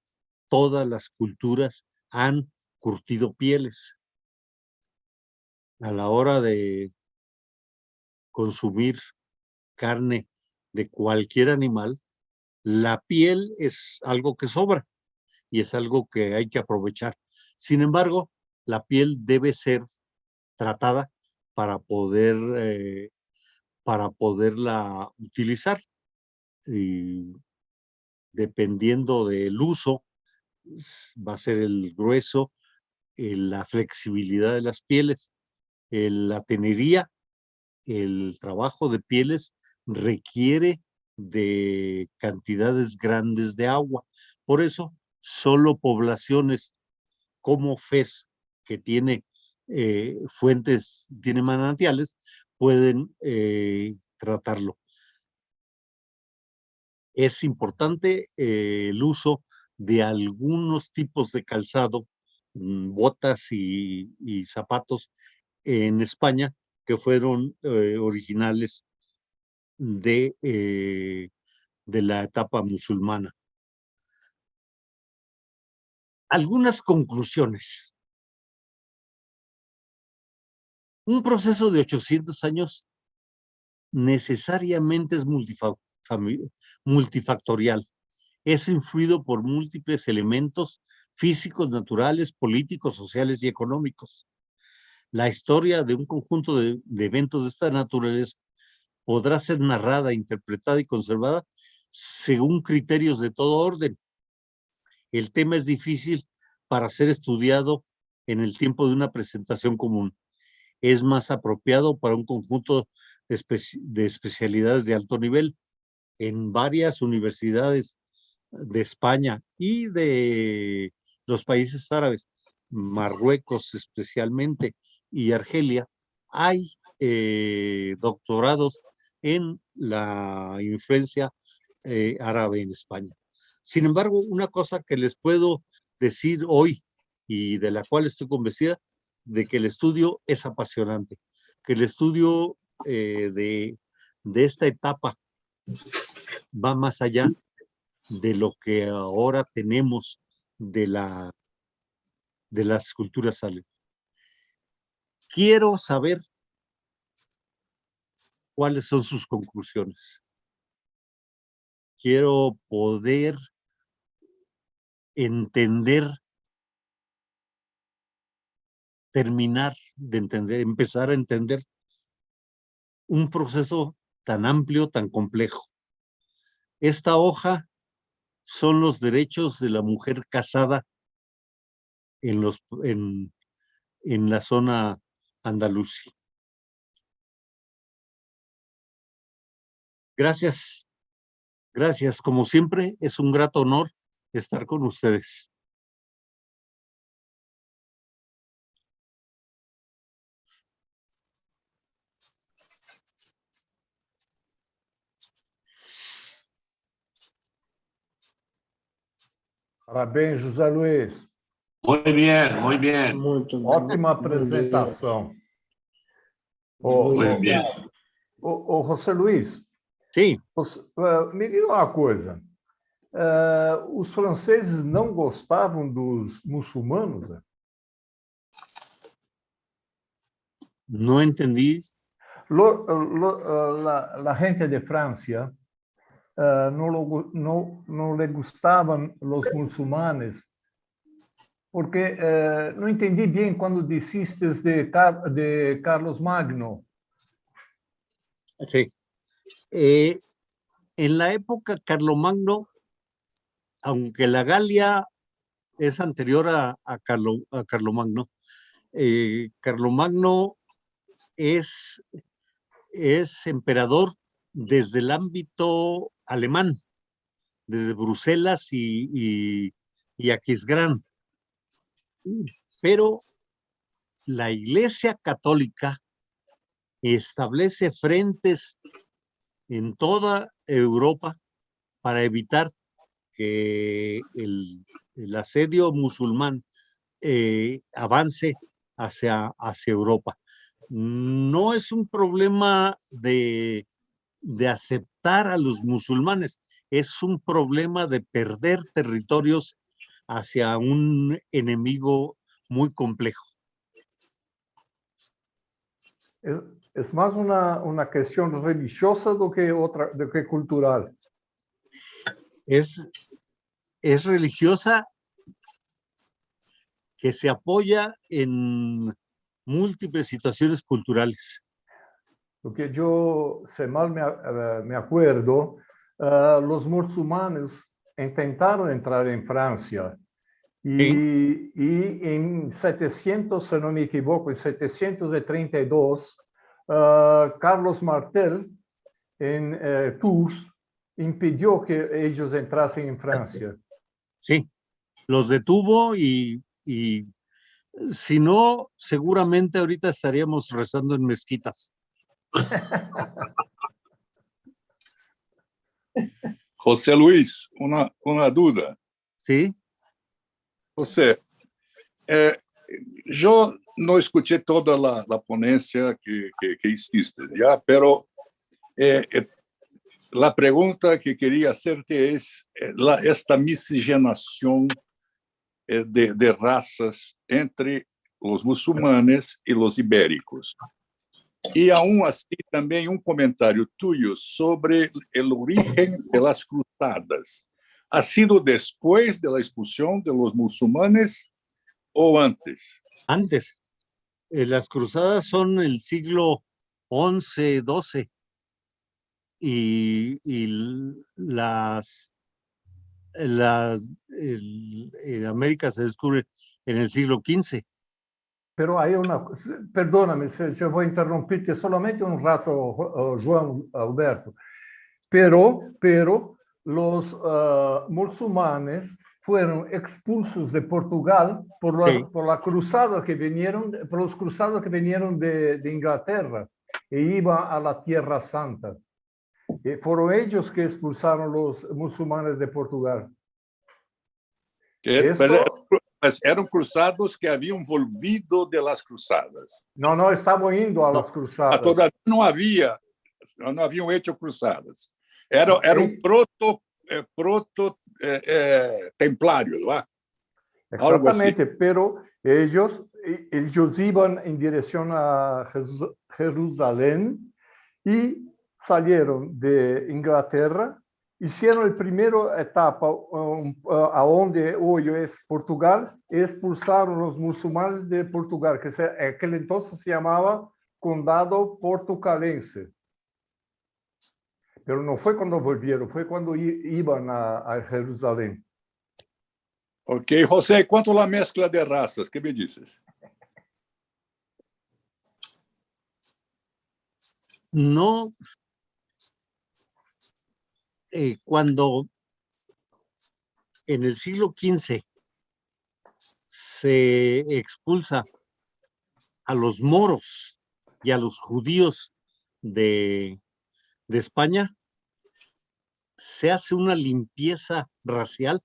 todas las culturas han curtido pieles. A la hora de consumir carne de cualquier animal, la piel es algo que sobra y es algo que hay que aprovechar. Sin embargo, la piel debe ser tratada para poderla utilizar. Y dependiendo del uso, va a ser el grueso, la flexibilidad de las pieles, la tenería, el trabajo de pieles requiere de cantidades grandes de agua. Por eso, solo poblaciones como Fez, que tiene fuentes, tiene manantiales, pueden tratarlo. Es importante el uso de algunos tipos de calzado, botas y zapatos en España que fueron originales de la etapa musulmana. Algunas conclusiones. Un proceso de 800 años necesariamente es multifactorial. Es influido por múltiples elementos físicos, naturales, políticos, sociales y económicos. La historia de un conjunto de eventos de esta naturaleza podrá ser narrada, interpretada y conservada según criterios de todo orden. El tema es difícil para ser estudiado en el tiempo de una presentación común. Es más apropiado para un conjunto de especialidades de alto nivel en varias universidades de España y de los países árabes, Marruecos especialmente y Argelia. Hay doctorados en la influencia árabe en España. Sin embargo, una cosa que les puedo decir hoy y de la cual estoy convencida, de que el estudio es apasionante, que el estudio de esta etapa va más allá de lo que ahora tenemos de las culturas árabes. Quiero saber cuáles son sus conclusiones. Quiero poder entender, terminar de entender, empezar a entender un proceso tan amplio, tan complejo. Esta hoja son los derechos de la mujer casada en la zona andalusí. Gracias, gracias. Como siempre, es un grato honor estar con ustedes. Parabéns, José Luiz. Muy bien, muy bien. Ótima apresentação. Muy bien. José Luiz, Sí, me diga uma coisa. Os franceses não gostavam dos muçulmanos? Né? no entendí. La gente de Francia no le gustaban los musulmanes, porque no entendí bien cuando dijiste de Carlos Magno. Sí. En la época Carlomagno, aunque la Galia es anterior a Carlomagno, Carlomagno es emperador desde el ámbito alemán, desde Bruselas y Aquisgrán. Pero la Iglesia Católica establece frentes en toda Europa para evitar que el asedio musulmán avance hacia Europa. No es un problema de aceptar a los musulmanes, es un problema de perder territorios hacia un enemigo muy complejo. Es más una cuestión religiosa do que cultural. Es religiosa que se apoya en múltiples situaciones culturales. Lo que yo, si mal me acuerdo, los musulmanes intentaron entrar en Francia y en 700, si no me equivoco, en 732, Carlos Martel en Tours impidió que ellos entrasen en Francia. Sí, los detuvo y si no, seguramente ahorita estaríamos rezando en mezquitas. José Luis, una duda. Sí. José, yo no escuché toda la ponencia que hiciste, ¿ya? Pero la pregunta que quería hacerte es esta miscigenación de razas entre los musulmanes y los ibéricos. Y aún así también un comentario tuyo sobre el origen de las cruzadas. ¿Ha sido después de la expulsión de los musulmanes o antes? Antes. Las cruzadas son el siglo XI, XII y en América se descubre en el siglo XV. pero hay una, perdóname, yo voy a interrumpirte solamente un rato, Juan Alberto, pero los musulmanes fueron expulsos de Portugal por la cruzada que vinieron, por los cruzados que vinieron de Inglaterra e iban a la Tierra Santa. Fueron ellos que expulsaron los musulmanes de Portugal. Eram cruzados que haviam volvido de las cruzadas. No, estaban indo a las cruzadas. Todavía não haviam hecho cruzadas. Era um proto templário, não é? Exactamente, pero ellos iban en dirección a Jerusalén y salieron de Inglaterra, hicieron la primera etapa a donde hoy es Portugal, expulsaron los musulmanes de Portugal, que en aquel entonces se llamaba Condado Portucalense. Pero no fue cuando volvieron, fue cuando iban a Jerusalén. Ok, José, quanto à mescla de raças, que me dices? No, cuando en el siglo XV se expulsa a los moros y a los judíos de España, se hace una limpieza racial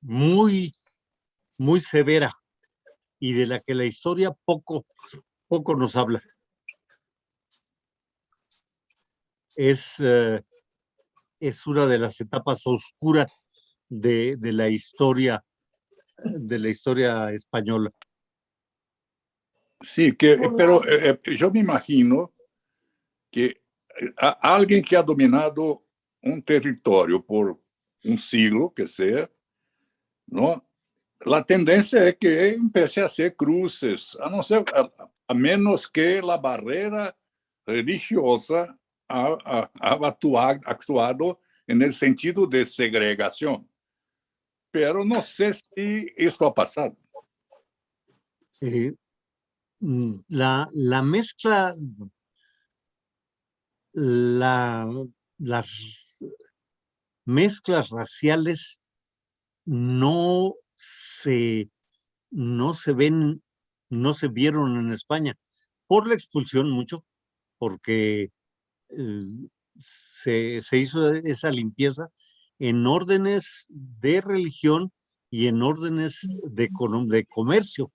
muy severa y de la que la historia poco nos habla. Es una de las etapas oscuras de la historia española. Sí, pero yo me imagino que alguien que ha dominado un territorio por un siglo, que sea, ¿no? La tendencia es que empiece a hacer cruces, a menos que la barrera religiosa ha actuado en el sentido de segregación. Pero no sé si esto ha pasado. La mezcla, las mezclas raciales no se vieron en España por la expulsión mucho, porque se hizo esa limpieza en órdenes de religión y en órdenes de comercio.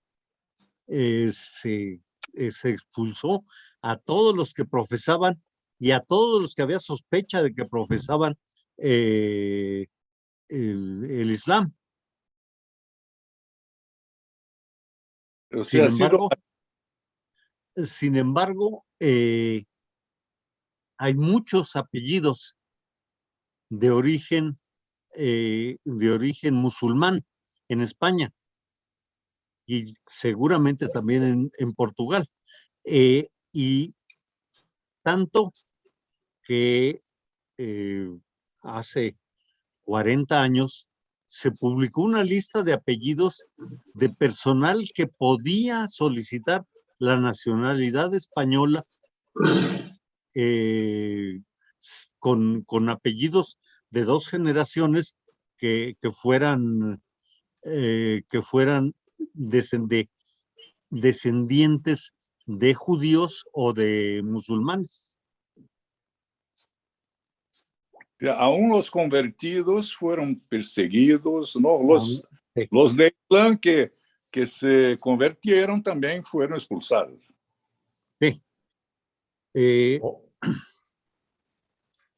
Se expulsó a todos los que profesaban y a todos los que había sospecha de que profesaban el Islam. O sea, sin embargo, hay muchos apellidos de origen musulmán en España y seguramente también en Portugal. Y tanto que hace 40 años se publicó una lista de apellidos de personal que podía solicitar la nacionalidad española con apellidos de 2 generaciones que fueran descendientes de judíos o de musulmanes. Aún los convertidos fueron perseguidos, ¿no? Los de Islam que se convirtieron también fueron expulsados. Sí.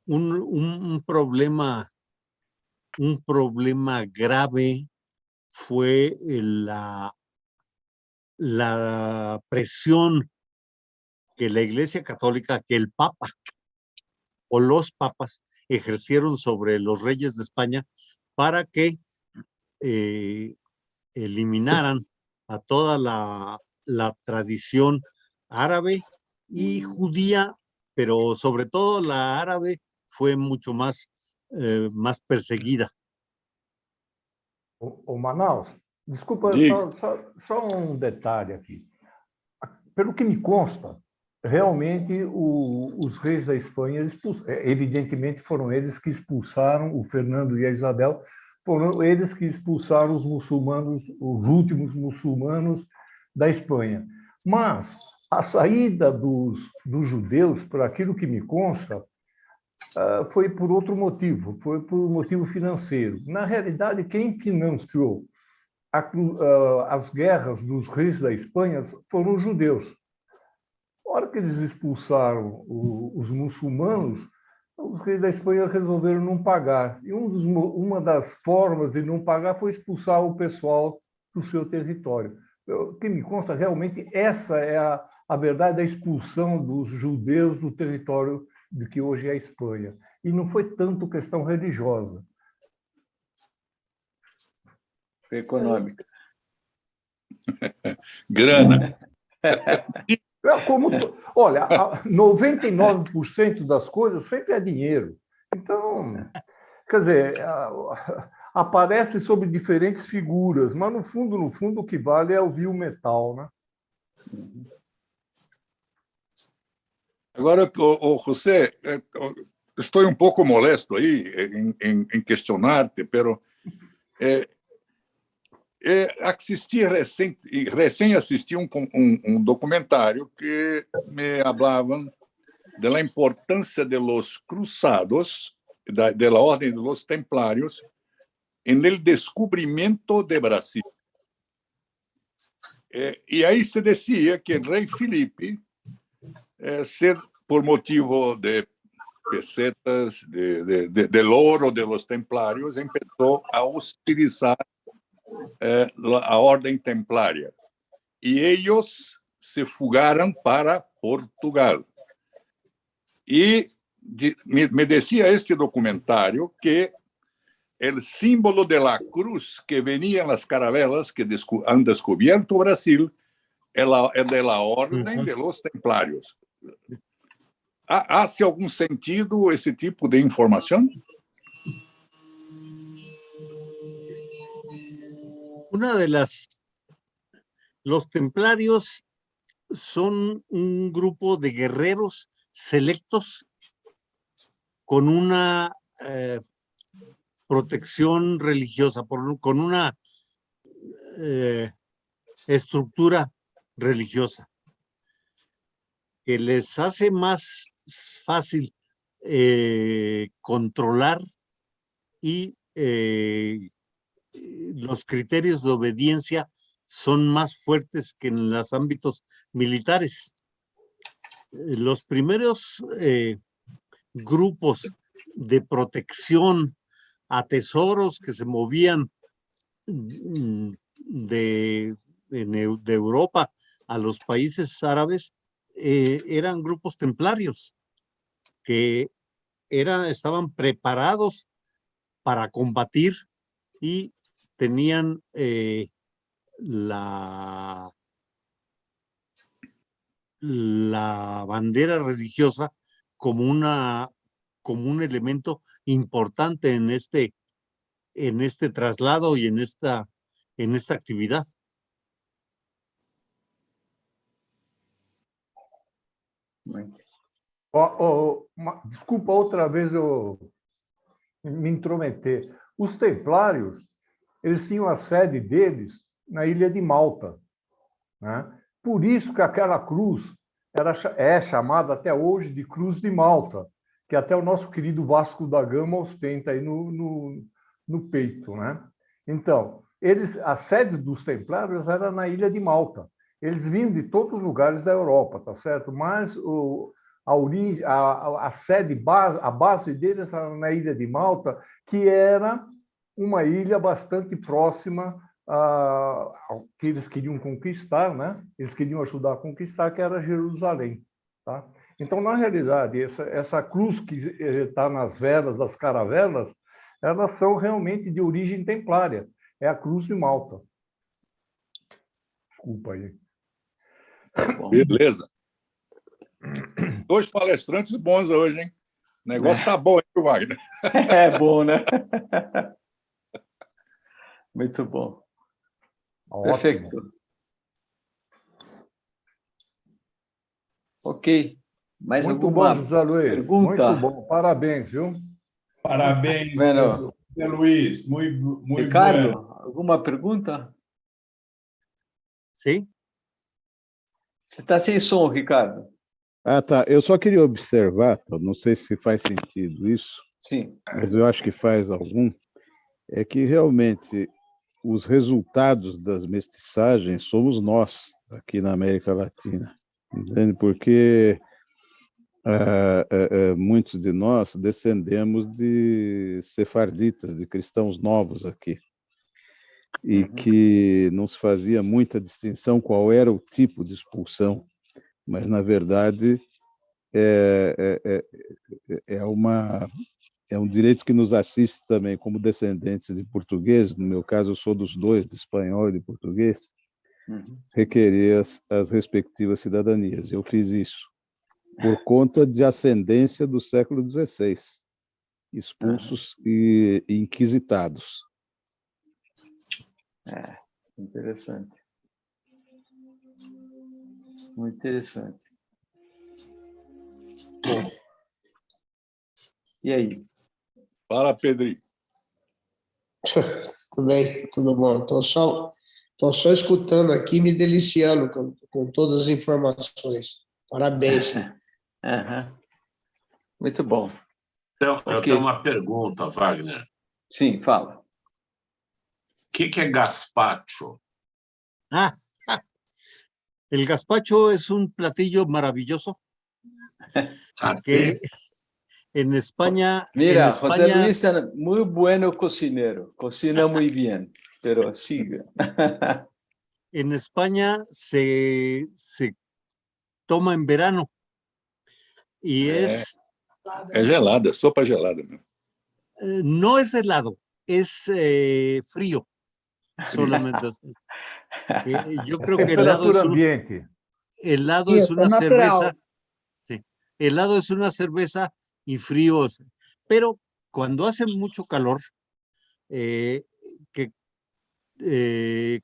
Un problema grave fue la presión que la Iglesia Católica, que el Papa o los papas ejercieron sobre los reyes de España para que eliminaran a toda la tradición árabe y judía, pero sobre todo la árabe fue mucho más perseguida. O Manaus. Desculpa, Diga. só um detalhe aqui. Pelo que me consta, realmente os reis da Espanha, evidentemente foram eles que expulsaram o Fernando e a Isabel, foram eles que expulsaram os muçulmanos, os últimos muçulmanos da Espanha. Mas a saída dos judeus, por aquilo que me consta, foi por outro motivo, foi por um motivo financeiro. Na realidade, quem financiou as guerras dos reis da Espanha foram os judeus. Na hora que eles expulsaram os muçulmanos, os reis da Espanha resolveram não pagar. E uma das formas de não pagar foi expulsar o pessoal do seu território. O que me consta, realmente, essa é a verdade da expulsão dos judeus do território de que hoje é a Espanha. E não foi tanto questão religiosa. Econômica. Grana. Olha, 99% das coisas sempre é dinheiro. Então, quer dizer, aparece sob diferentes figuras, mas no fundo, o que vale é ouvir o metal, né? Agora, José, estou um pouco molesto aí em questionar-te, pero recém assisti um documentário que me falavam da importância de los cruzados, da Ordem de los Templários, en el descubrimiento de Brasil. E aí se dizia que o rei Felipe, por motivo de pesetas, del oro de los Templários, começou a hostilizar a Ordem Templária. E eles se fugaram para Portugal. E me dizia este documentário que o símbolo de la cruz que venia nas caravelas que han descoberto o Brasil é de la Ordem de los Templários. Há algum sentido esse tipo de informação? Los templarios son un grupo de guerreros selectos con una protección religiosa, con una estructura religiosa que les hace más fácil controlar y los criterios de obediencia son más fuertes que en los ámbitos militares. Los primeros grupos de protección a tesoros que se movían de Europa a los países árabes eran grupos templarios que estaban preparados para combatir y tenían la bandera religiosa como un elemento importante en este traslado y en esta actividad. Desculpa, outra vez eu me intrometer. Os templários, eles tinham a sede deles na ilha de Malta, né? Por isso que aquela cruz é chamada até hoje de Cruz de Malta, que até o nosso querido Vasco da Gama ostenta aí no peito, né? Então, a sede dos templários era na ilha de Malta. Eles vinham de todos os lugares da Europa, tá certo? Mas a base deles era na ilha de Malta, que era uma ilha bastante próxima ao que eles queriam conquistar, né? Eles queriam ajudar a conquistar, que era Jerusalém, tá? Então, na realidade, essa cruz que está nas velas das caravelas, elas são realmente de origem templária. É a Cruz de Malta. Desculpa aí. Beleza. 2 palestrantes bons hoje, hein? O negócio está bom, hein, Wagner? É bom, né? Muito bom. Ótimo. Perfeito. Ok. Mais Muito alguma bom, José Luiz. pergunta? Muito bom. Parabéns, viu? Parabéns, Bueno. José Luis. Muy Ricardo, bueno. alguma pergunta? ¿Sí? Você está sem som, Ricardo. Ah, tá. Eu só queria observar, não sei se faz sentido isso, Sim. mas eu acho que faz algum, é que realmente os resultados das mestiçagens somos nós, aqui na América Latina, entende? Porque muitos de nós descendemos de sefarditas, de cristãos novos aqui, e que não se fazia muita distinção qual era o tipo de expulsão, mas, na verdade, é um direito que nos assiste também como descendentes de portugueses, no meu caso eu sou dos dois, de espanhol e de português, requerer as respectivas cidadanias. Eu fiz isso por conta de ascendência do século XVI, expulsos e inquisitados. Interessante. Muito interessante. Bom. E aí? Fala, Pedrinho. Tudo bem, tudo bom. Estou só escutando aqui, me deliciando com todas as informações. Parabéns. Muito bom. Então, eu tenho uma pergunta, Wagner. Sim, fala. O que é gazpacho? El gazpacho es un platillo maravilloso que en España... Mira, José Luis es muy bueno cocinero, cocina muy bien, pero siga. En España se toma en verano y es... É gelada, sopa gelada mesmo. No es helado, es frío solamente. Yo creo que Temperatura ambiente. helado es una cerveza. Sí, helado es una cerveza y frío. Pero cuando hace mucho calor,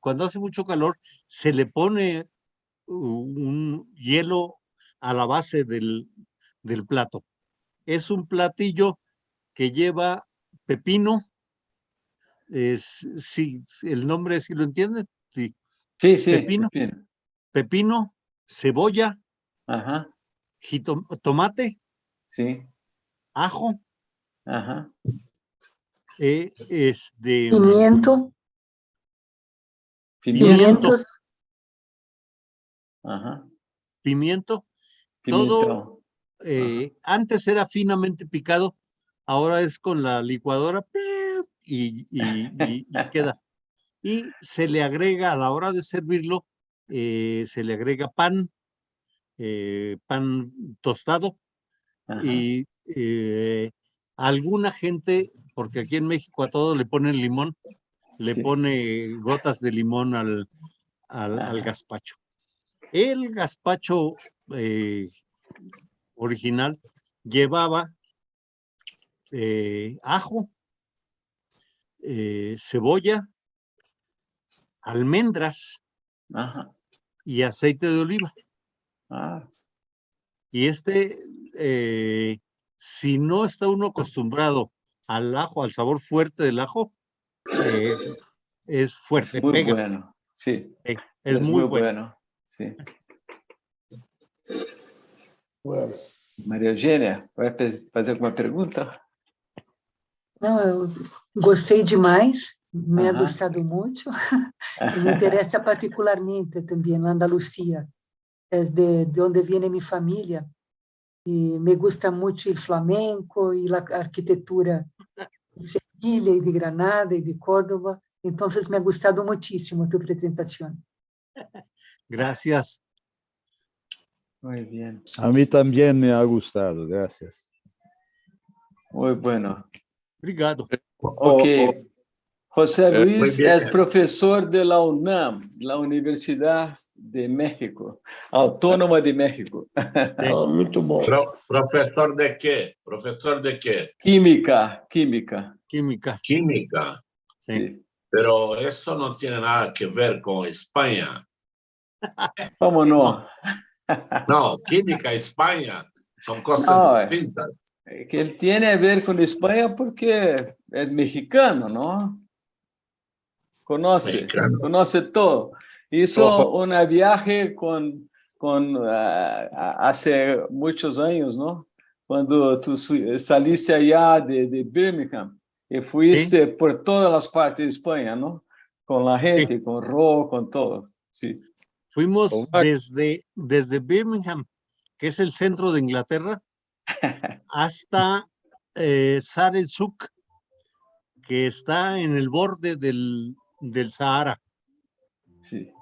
cuando hace mucho calor, se le pone un hielo a la base del plato. Es un platillo que lleva pepino. Sí, el nombre, ¿sí lo entienden? Sí. Sí, sí. Pepino, cebolla, tomate, sí. ajo, pimientos, pimiento, todo. Antes era finamente picado, ahora es con la licuadora y queda. Y se le agrega, a la hora de servirlo, se le agrega pan tostado, y alguna gente, porque aquí en México a todo le ponen limón, le pone gotas de limón al gazpacho. El gazpacho original llevaba ajo, cebolla, almendras y aceite de oliva. Y si no está uno acostumbrado al ajo, al sabor fuerte del ajo, es fuerte, es muy pega. Bueno, sí. Es muy bueno. Sí. Bueno. Maria Eugênia, vai fazer alguma pergunta? Não, eu gostei demais, me ha gostado muito. Me interessa particularmente também na Andalucía, é de onde vem minha família, e me gusta muito o flamenco e a arquitetura de Sevilha e de Granada e de Córdoba. Então, me ha gustado muchísimo tu presentação. Gracias. Muy bien. A mí también me ha gustado, gracias. Muy bueno. Obrigado. Ok. José Luis es profesor de la UNAM, la Universidad de México, Autónoma de México. Muito bom. Professor de quê? Professor de quê? Química. Química. Sí. Pero eso no tiene nada que ver con España. ¿Cómo no? No, química, España, son cosas No, distintas. que él tiene a ver con España porque es mexicano, ¿no? Mexicano. Conoce todo. Hizo un viaje hace muchos años, ¿no? Cuando tú saliste allá de Birmingham y fuiste por todas las partes de España, ¿no? Con la gente, con Ro, con todo. Sí. Fuimos desde Birmingham, que es el centro de Inglaterra, hasta Saar-el-Suk, que está en el borde del Sahara. Sí.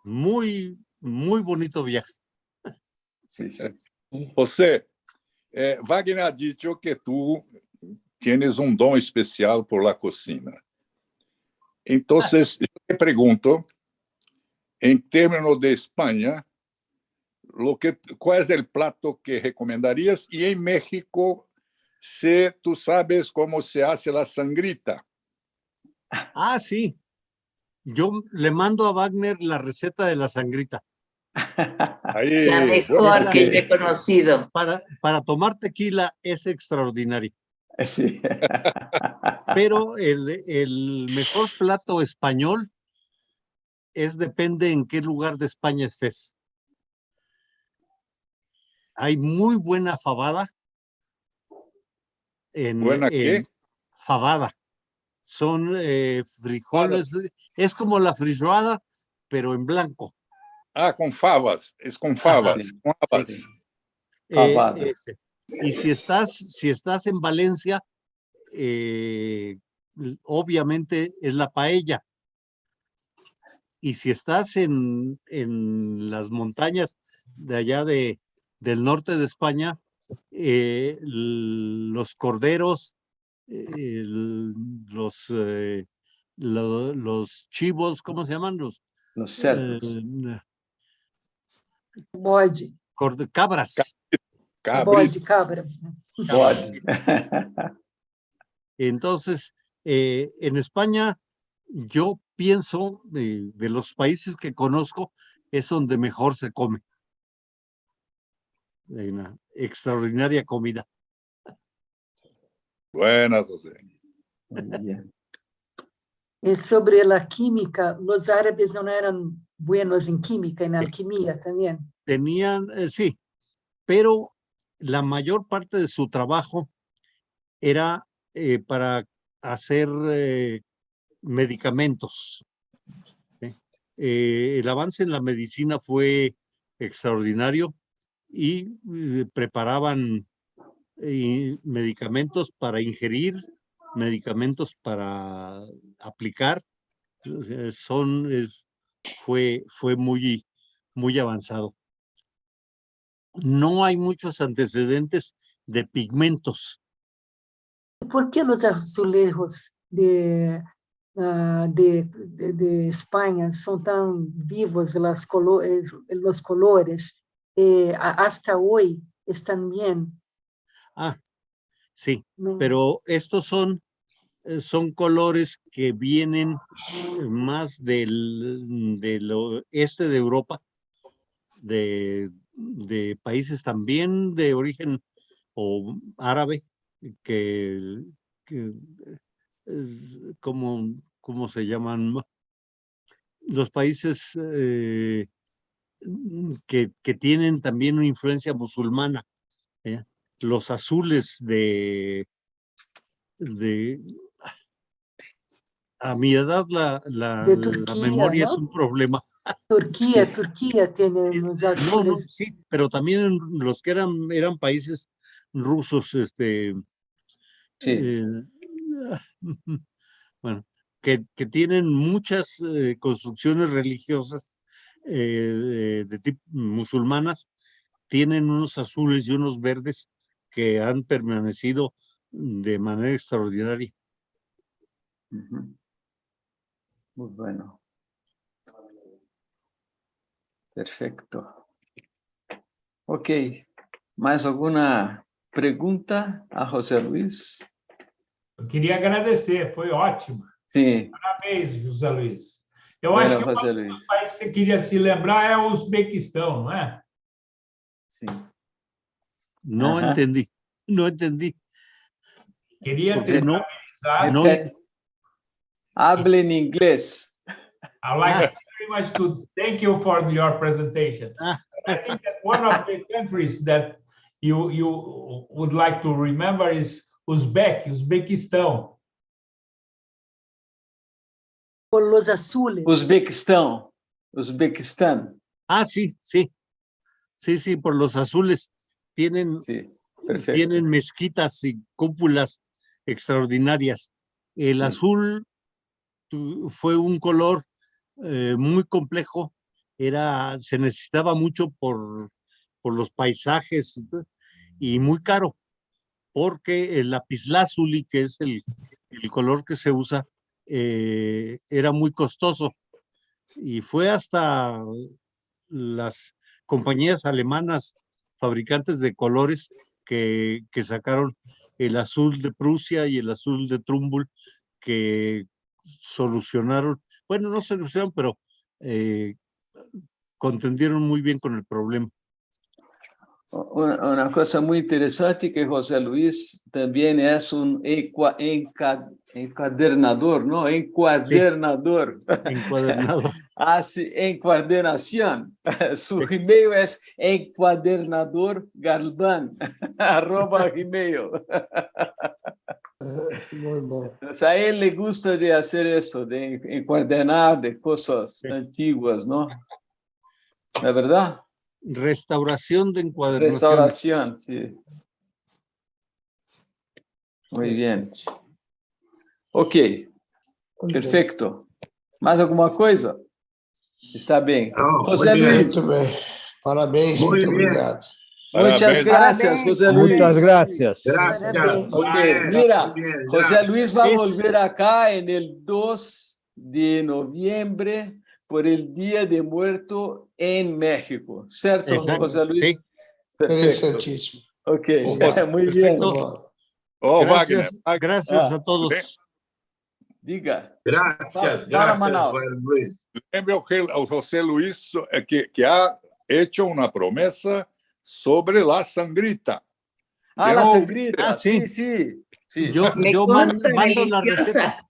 Muy, muy bonito viaje. Sí, sí. José, Wagner ha dicho que tú tienes un don especial por la cocina. Entonces, yo te pregunto, en términos de España, ¿cuál es el plato que recomendarías? Y en México, si tú sabes cómo se hace la sangrita. Ah, sí. Yo le mando a Wagner la receta de la sangrita. Ahí, La mejor que yo he conocido. Para tomar tequila es extraordinario. Sí. Pero el mejor plato español depende en qué lugar de España estés. Hay muy buena fabada. ¿Buena qué? Fabada. Son frijoles. Es como la feijoada, pero en blanco. Ah, con favas. Es con favas. Sí, con habas. sí. Fabada. Y si estás en Valencia, obviamente es la paella. Y si estás en las montañas de allá del norte de España, los corderos, los chivos, ¿cómo se llaman? Los cerdos. Bode. Cabras. Bode, cabra. Bode. Entonces, en España, yo pienso, de los países que conozco, es donde mejor se come. Hay una extraordinaria comida. Buenas, José. Muy bien. Y sobre la química, los árabes no eran buenos en química, en alquimia también. Tenían, sí, pero la mayor parte de su trabajo era para hacer medicamentos. El avance en la medicina fue extraordinario y preparaban medicamentos para ingerir, medicamentos para aplicar. Fue muy, muy avanzado. No hay muchos antecedentes de pigmentos. ¿Por qué los azulejos de España son tan vivos los colores? Hasta hoy están bien. Ah, sí, pero estos son colores que vienen más del oeste de Europa, de países también de origen o árabe, que ¿cómo se llaman? Los países que tienen también una influencia musulmana. Los azules a mi edad la Turquía, memoria ¿no? es un problema. Turquía tiene unos azules. No, sí, pero también los que eran países rusos, Sí. Bueno, que tienen muchas construcciones religiosas de tipo musulmanas, tienen unos azules y unos verdes que han permanecido de manera extraordinaria. Muy bueno. Perfecto. Ok. ¿Más alguna pregunta a José Luis? Eu queria agradecer, foi ótimo. Sim. Parabéns, José Luiz. Eu Bueno, acho que José o Luis. país que você queria se lembrar é o Uzbequistão, não é? Sim. No Ajá. entendí, no entendí. Queria Porque te no, parabenizar. no, Repete. Hable en inglés. I'd like very much to thank you for your presentation. I think that one of the countries that you would like to remember is Uzbequistão. Por los azules. Uzbequistão. Uzbequistão. sí, sí. Sí, sí, por los azules. Tienen, Sí, perfecto. tienen mezquitas y cúpulas extraordinarias. El Sí. azul fue un color muy complejo. Se necesitaba mucho por los paisajes y muy caro, porque el lapislázuli, que es el color que se usa, era muy costoso. Y fue hasta las compañías alemanas fabricantes de colores que sacaron el azul de Prusia y el azul de Trumbull, que solucionaron, bueno, no solucionaron, pero contendieron muy bien con el problema. Una cosa muy interesante que José Luis también es un encadernador, ¿no? Encuadernador. Sí, encuadernador. Hace encuadernación. Su email es encuadernador Galván, @gmail. Muy bueno. Entonces, a él le gusta de hacer eso, de encuadernar de cosas antiguas, ¿no? ¿La verdad? Restauración de encuadernación. Restauración, sí. Muy bien. Ok, perfecto. Mais alguma coisa? Está bem. No, José muy bien. Luis, Muito bem. Parabéns, Muy muito bien. obrigado. muchas Parabéns. gracias, Parabéns. José Luis. Muchas gracias. Gracias. Parabéns. Muy Ok, bien, mira, muy bien, José gracias. Luis va a Es- volver acá en el 2 de noviembre por el Día de Muerto en México, ¿cierto, Exacto, José Luis? sí. Perfecto. Interessantíssimo. Ok, Opa, muy perfecto. bien. Bom. Ô, Wagner, Gracias a todos. Diga. Gracias, Para gracias, Manaus. Juan Luis. lembra o José Luis que ha hecho una promesa sobre la sangrita. Ah, la sangrita. Ah, sí. Sí. Yo Me mando consta la deliciosa. receta.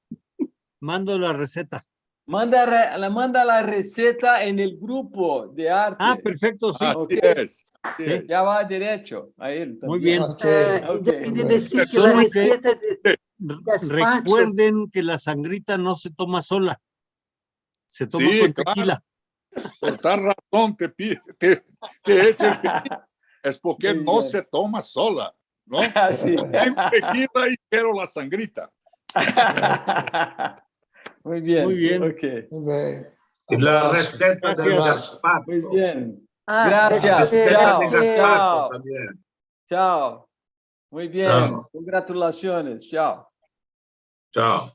Mando la receta. Manda la receta en el grupo de arte. Ah, perfecto, sí. Así Ok. es. Sí. Ya va derecho a él también. Muy bien. Ok. Ok. Ya quiere decir que Solo la que- receta de gazpacho. Recuerden que la sangrita no se toma sola. Se toma Sí, con claro. tequila. Por tal razón te he hecho el pedido. Es porque Muy no bien. se toma sola, ¿no? Así. Hay tequila y quiero la sangrita. Muy bien. Muy bien. Ok. Muito bem. Y la Abraço. receta del Gracias. gazpacho. Muy bien. Ah, Gracias. es que- Chao. es que- Chao. También. Chao. Muy bien. Chao. Congratulaciones. Chao. Chao.